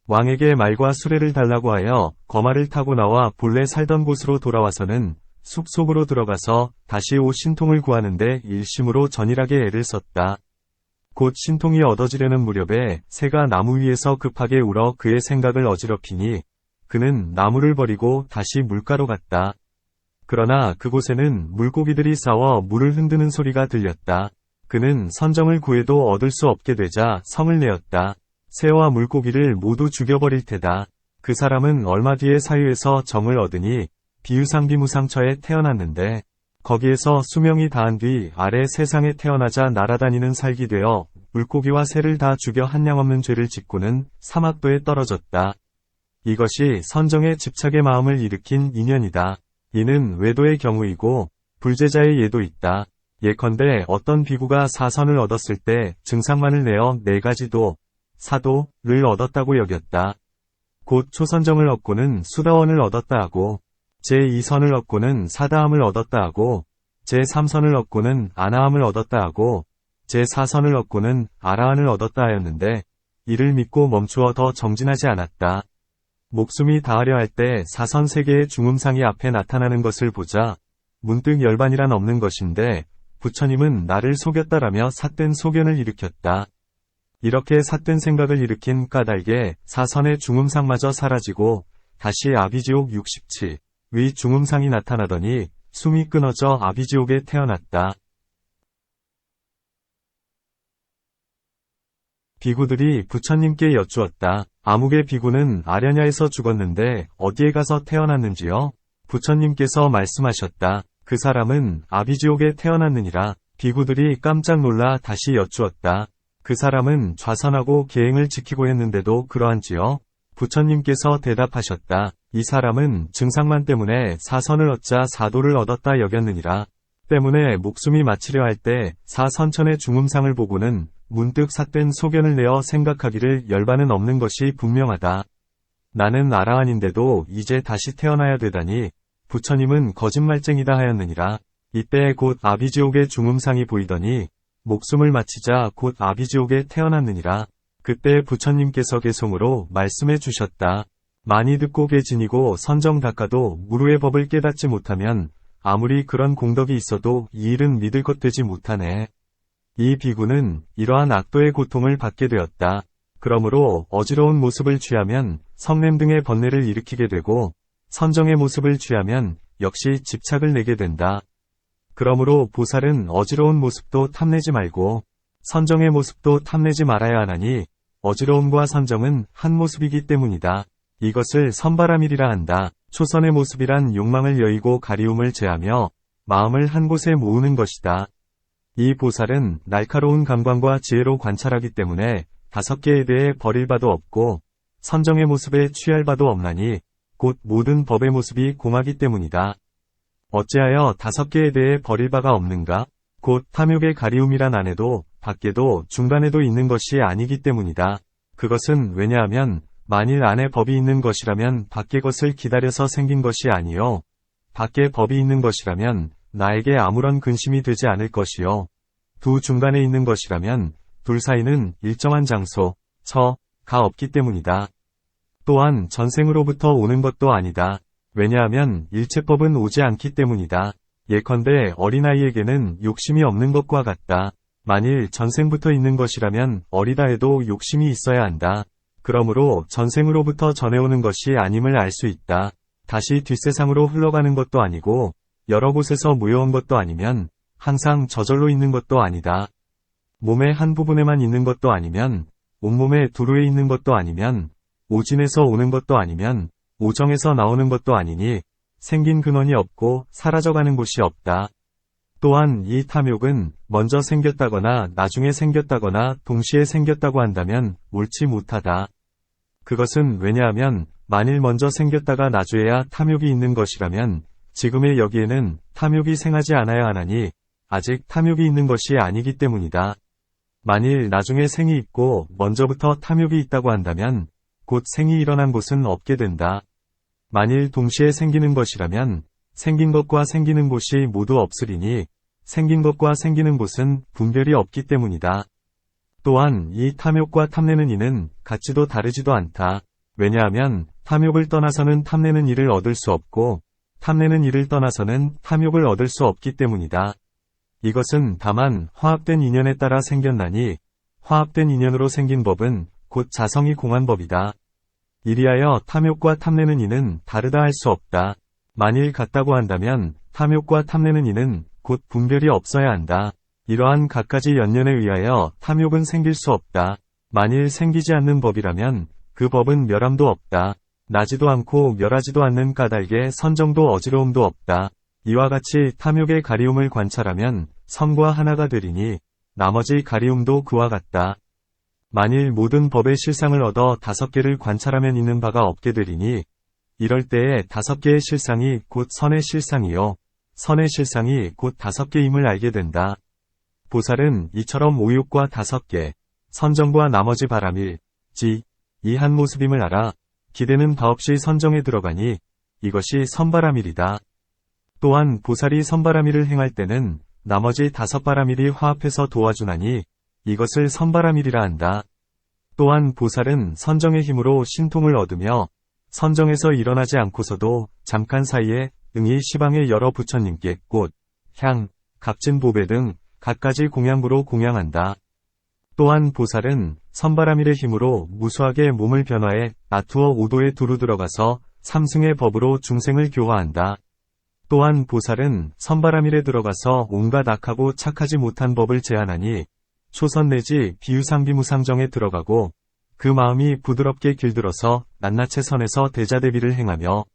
왕에게 말과 수레를 달라고 하여 거마를 타고 나와 본래 살던 곳으로 돌아와서는 숲속으로 들어가서 다시 오 신통을 구하는데 일심으로 전일하게 애를 썼다. 곧 신통이 얻어지려는 무렵에 새가 나무 위에서 급하게 울어 그의 생각을 어지럽히니 그는 나무를 버리고 다시 물가로 갔다. 그러나 그곳에는 물고기들이 싸워 물을 흔드는 소리가 들렸다. 그는 선정을 구해도 얻을 수 없게 되자 성을 내었다. 새와 물고기를 모두 죽여버릴 테다. 그 사람은 얼마 뒤에 사유에서 정을 얻으니 비유상비무상처에 태어났는데 거기에서 수명이 다한 뒤 아래 세상에 태어나자 날아다니는 살기 되어 물고기와 새를 다 죽여 한량없는 죄를 짓고는 사막도에 떨어졌다. 이것이 선정의 집착의 마음을 일으킨 인연이다. 이는 외도의 경우이고 불제자의 예도 있다. 예컨대 어떤 비구가 사선을 얻었을 때 증상만을 내어 4가지도, 사도를 얻었다고 여겼다. 곧 초선정을 얻고는 수다원을 얻었다 하고 제2선을 얻고는 사다함을 얻었다 하고 제3선을 얻고는 아나함을 얻었다 하고 제4선을 얻고는 아라한을 얻었다 하였는데 이를 믿고 멈추어 더 정진하지 않았다. 목숨이 다하려 할 때 사선 세계의 중음상이 앞에 나타나는 것을 보자 문득 열반이란 없는 것인데 부처님은 나를 속였다라며 삿된 소견을 일으켰다. 이렇게 삿된 생각을 일으킨 까닭에 사선의 중음상마저 사라지고 다시 아비지옥 67위 중음상이 나타나더니 숨이 끊어져 아비지옥에 태어났다. 비구들이 부처님께 여쭈었다. 아무개 비구는 아련야에서 죽었는데 어디에 가서 태어났는지요? 부처님께서 말씀하셨다. 그 사람은 아비지옥에 태어났느니라. 비구들이 깜짝 놀라 다시 여쭈었다. 그 사람은 좌선하고 계행을 지키고 했는데도 그러한지요? 부처님께서 대답하셨다. 이 사람은 증상만 때문에 사선을 얻자 사도를 얻었다 여겼느니라. 때문에 목숨이 마치려 할 때 사선천의 중음상을 보고는 문득 삿된 소견을 내어 생각하기를 열반은 없는 것이 분명하다. 나는 아라한인데도 이제 다시 태어나야 되다니 부처님은 거짓말쟁이다 하였느니라. 이때 곧 아비지옥의 중음상이 보이더니 목숨을 마치자 곧 아비지옥에 태어났느니라. 그때 부처님께서 개송으로 말씀해 주셨다. 많이 듣고 계지니고 선정 닦아도 무루의 법을 깨닫지 못하면 아무리 그런 공덕이 있어도 이 일은 믿을 것 되지 못하네. 이 비구는 이러한 악도의 고통을 받게 되었다. 그러므로 어지러운 모습을 취하면 성냄 등의 번뇌를 일으키게 되고 선정의 모습을 취하면 역시 집착을 내게 된다. 그러므로 보살은 어지러운 모습도 탐내지 말고 선정의 모습도 탐내지 말아야 하나니 어지러움과 선정은 한 모습이기 때문이다. 이것을 선바람일이라 한다. 초선의 모습이란 욕망을 여의고 가리움을 제하며 마음을 한 곳에 모으는 것이다. 이 보살은 날카로운 감관과 지혜로 관찰하기 때문에 5개에 대해 버릴 바도 없고 선정의 모습에 취할 바도 없나니 곧 모든 법의 모습이 공하기 때문이다. 어찌하여 5개에 대해 버릴 바가 없는가? 곧 탐욕의 가리움이란 안에도 밖에도 중간에도 있는 것이 아니기 때문이다. 그것은 왜냐하면 만일 안에 법이 있는 것이라면 밖의 것을 기다려서 생긴 것이 아니요 밖에 법이 있는 것이라면 나에게 아무런 근심이 되지 않을 것이요 두 중간에 있는 것이라면 둘 사이는 일정한 장소, 처가 없기 때문이다. 또한 전생으로부터 오는 것도 아니다. 왜냐하면 일체법은 오지 않기 때문이다. 예컨대 어린아이에게는 욕심이 없는 것과 같다. 만일 전생부터 있는 것이라면 어리다 해도 욕심이 있어야 한다. 그러므로 전생으로부터 전해오는 것이 아님을 알 수 있다. 다시 뒷세상으로 흘러가는 것도 아니고 여러 곳에서 모여온 것도 아니면 항상 저절로 있는 것도 아니다. 몸의 한 부분에만 있는 것도 아니면 온몸에 두루에 있는 것도 아니면 오진에서 오는 것도 아니면 오정에서 나오는 것도 아니니 생긴 근원이 없고 사라져가는 곳이 없다. 또한 이 탐욕은 먼저 생겼다거나 나중에 생겼다거나 동시에 생겼다고 한다면 옳지 못하다. 그것은 왜냐하면 만일 먼저 생겼다가 나중에야 탐욕이 있는 것이라면 지금의 여기에는 탐욕이 생하지 않아야 하나니 아직 탐욕이 있는 것이 아니기 때문이다. 만일 나중에 생이 있고 먼저부터 탐욕이 있다고 한다면 곧 생이 일어난 곳은 없게 된다. 만일 동시에 생기는 것이라면 생긴 것과 생기는 곳이 모두 없으리니 생긴 것과 생기는 곳은 분별이 없기 때문이다. 또한 이 탐욕과 탐내는 이는 같지도 다르지도 않다. 왜냐하면 탐욕을 떠나서는 탐내는 이를 얻을 수 없고 탐내는 이를 떠나서는 탐욕을 얻을 수 없기 때문이다. 이것은 다만 화합된 인연에 따라 생겼나니 화합된 인연으로 생긴 법은 곧 자성이 공한 법이다. 이리하여 탐욕과 탐내는 이는 다르다 할 수 없다. 만일 같다고 한다면 탐욕과 탐내는 이는 곧 분별이 없어야 한다. 이러한 갖가지 연연에 의하여 탐욕은 생길 수 없다. 만일 생기지 않는 법이라면 그 법은 멸함도 없다. 나지도 않고 멸하지도 않는 까닭에 선정도 어지러움도 없다. 이와 같이 탐욕의 가리움을 관찰하면 선과 하나가 되리니 나머지 가리움도 그와 같다. 만일 모든 법의 실상을 얻어 5개를 관찰하면 있는 바가 없게 되리니 이럴 때에 5개의 실상이 곧 선의 실상이요 선의 실상이 곧 5개임을 알게 된다. 보살은 이처럼 오욕과 5개, 선정과 나머지 바람일, 이 한 모습임을 알아 기대는 바 없이 선정에 들어가니 이것이 선바람일이다. 또한 보살이 선바람일을 행할 때는 나머지 5바람일이 화합해서 도와주나니 이것을 선바람일이라 한다. 또한 보살은 선정의 힘으로 신통을 얻으며 선정에서 일어나지 않고서도 잠깐 사이에 응이 시방의 여러 부처님께 꽃, 향, 값진 보배 등 갖가지 공양부로 공양한다. 또한 보살은 선바람일의 힘으로 무수하게 몸을 변화해 나투어 오도에 두루 들어가서 삼승의 법으로 중생을 교화한다. 또한 보살은 선바람일에 들어가서 온갖 악하고 착하지 못한 법을 제한하니 초선 내지 비유상비무상정에 들어가고 그 마음이 부드럽게 길들어서 낱낱의 선에서 대자대비를 행하며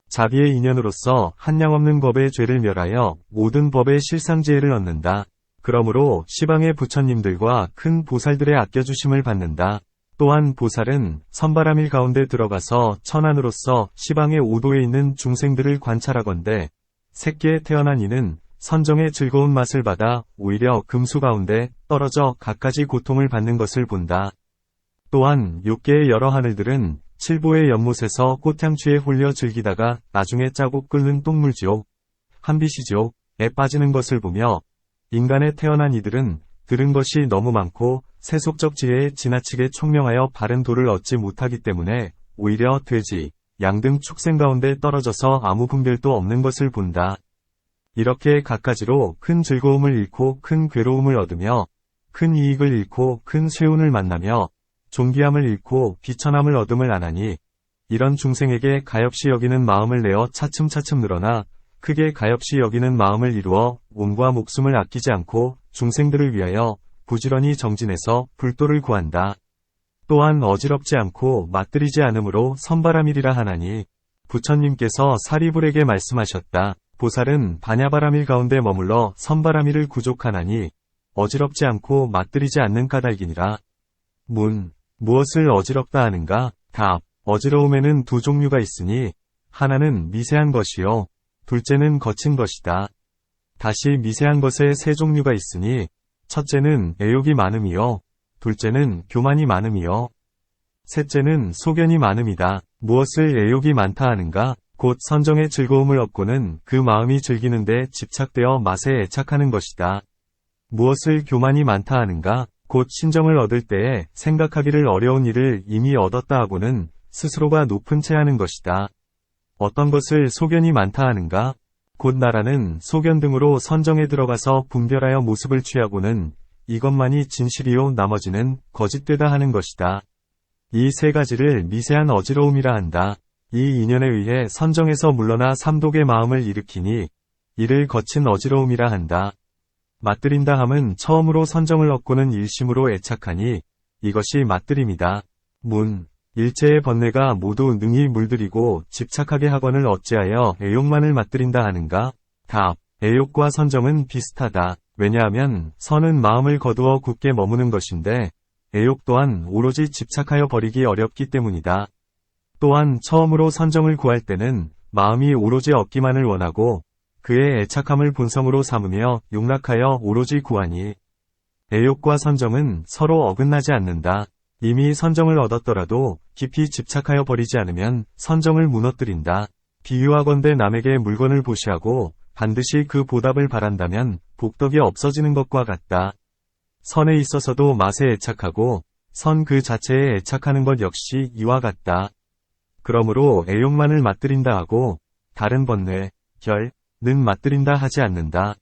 자비의 인연으로서 한량없는 법의 죄를 멸하여 모든 법의 실상지혜를 얻는다. 그러므로 시방의 부처님들과 큰 보살들의 아껴주심을 받는다. 또한 보살은 선바람일 가운데 들어가서 천안으로서 시방의 오도에 있는 중생들을 관찰하건대 새끼에 태어난 이는 선정의 즐거운 맛을 받아 오히려 금수 가운데 떨어져 갖가지 고통을 받는 것을 본다. 또한 6개의 여러 하늘들은 칠보의 연못에서 꽃향취에 홀려 즐기다가 나중에 짜고 끓는 똥물지옥, 한비시지옥에 빠지는 것을 보며 인간에 태어난 이들은 들은 것이 너무 많고 세속적 지혜에 지나치게 총명하여 바른 도를 얻지 못하기 때문에 오히려 돼지, 양 등 축생 가운데 떨어져서 아무 분별도 없는 것을 본다. 이렇게 갖가지로 큰 즐거움을 잃고 큰 괴로움을 얻으며 큰 이익을 잃고 큰 쇠운을 만나며 존귀함을 잃고 비천함을 얻음을 안하니 이런 중생에게 가엾이 여기는 마음을 내어 차츰차츰 늘어나 크게 가엾이 여기는 마음을 이루어 몸과 목숨을 아끼지 않고 중생들을 위하여 부지런히 정진해서 불도를 구한다. 또한 어지럽지 않고 맞들이지 않으므로 선바람일이라 하나니 부처님께서 사리불에게 말씀하셨다. 보살은 반야바람일 가운데 머물러 선바람일을 구족하나니 어지럽지 않고 맞들이지 않는 까닭이니라. 무엇을 어지럽다 하는가? 답. 어지러움에는 두 종류가 있으니 하나는 미세한 것이요 둘째는 거친 것이다. 다시 미세한 것에 세 종류가 있으니 첫째는 애욕이 많음이요 둘째는 교만이 많음이요 셋째는 소견이 많음이다. 무엇을 애욕이 많다 하는가? 곧 선정의 즐거움을 얻고는 그 마음이 즐기는데 집착되어 맛에 애착하는 것이다. 무엇을 교만이 많다 하는가? 곧 신정을 얻을 때에 생각하기를 어려운 일을 이미 얻었다 하고는 스스로가 높은 채 하는 것이다. 어떤 것을 소견이 많다 하는가? 곧 나라는 소견 등으로 선정에 들어가서 분별하여 모습을 취하고는 이것만이 진실이요 나머지는 거짓되다 하는 것이다. 이 세 가지를 미세한 어지러움이라 한다. 이 인연에 의해 선정에서 물러나 삼독의 마음을 일으키니 이를 거친 어지러움이라 한다. 맞들인다 함은 처음으로 선정을 얻고는 일심으로 애착하니 이것이 맞들임이다. 일체의 번뇌가 모두 능히 물들이고 집착하게 하거늘 어찌하여 애욕만을 맞들인다 하는가? 답. 애욕과 선정은 비슷하다. 왜냐하면 선은 마음을 거두어 굳게 머무는 것인데 애욕 또한 오로지 집착하여 버리기 어렵기 때문이다. 또한 처음으로 선정을 구할 때는 마음이 오로지 얻기만을 원하고 그의 애착함을 본성으로 삼으며 용락하여 오로지 구하니 애욕과 선정은 서로 어긋나지 않는다. 이미 선정을 얻었더라도 깊이 집착하여 버리지 않으면 선정을 무너뜨린다. 비유하건대 남에게 물건을 보시하고 반드시 그 보답을 바란다면 복덕이 없어지는 것과 같다. 선에 있어서도 맛에 애착하고 선 그 자체에 애착하는 것 역시 이와 같다. 그러므로 애욕만을 맞들인다 하고 다른 번뇌, 결, 는 맞들인다 하지 않는다.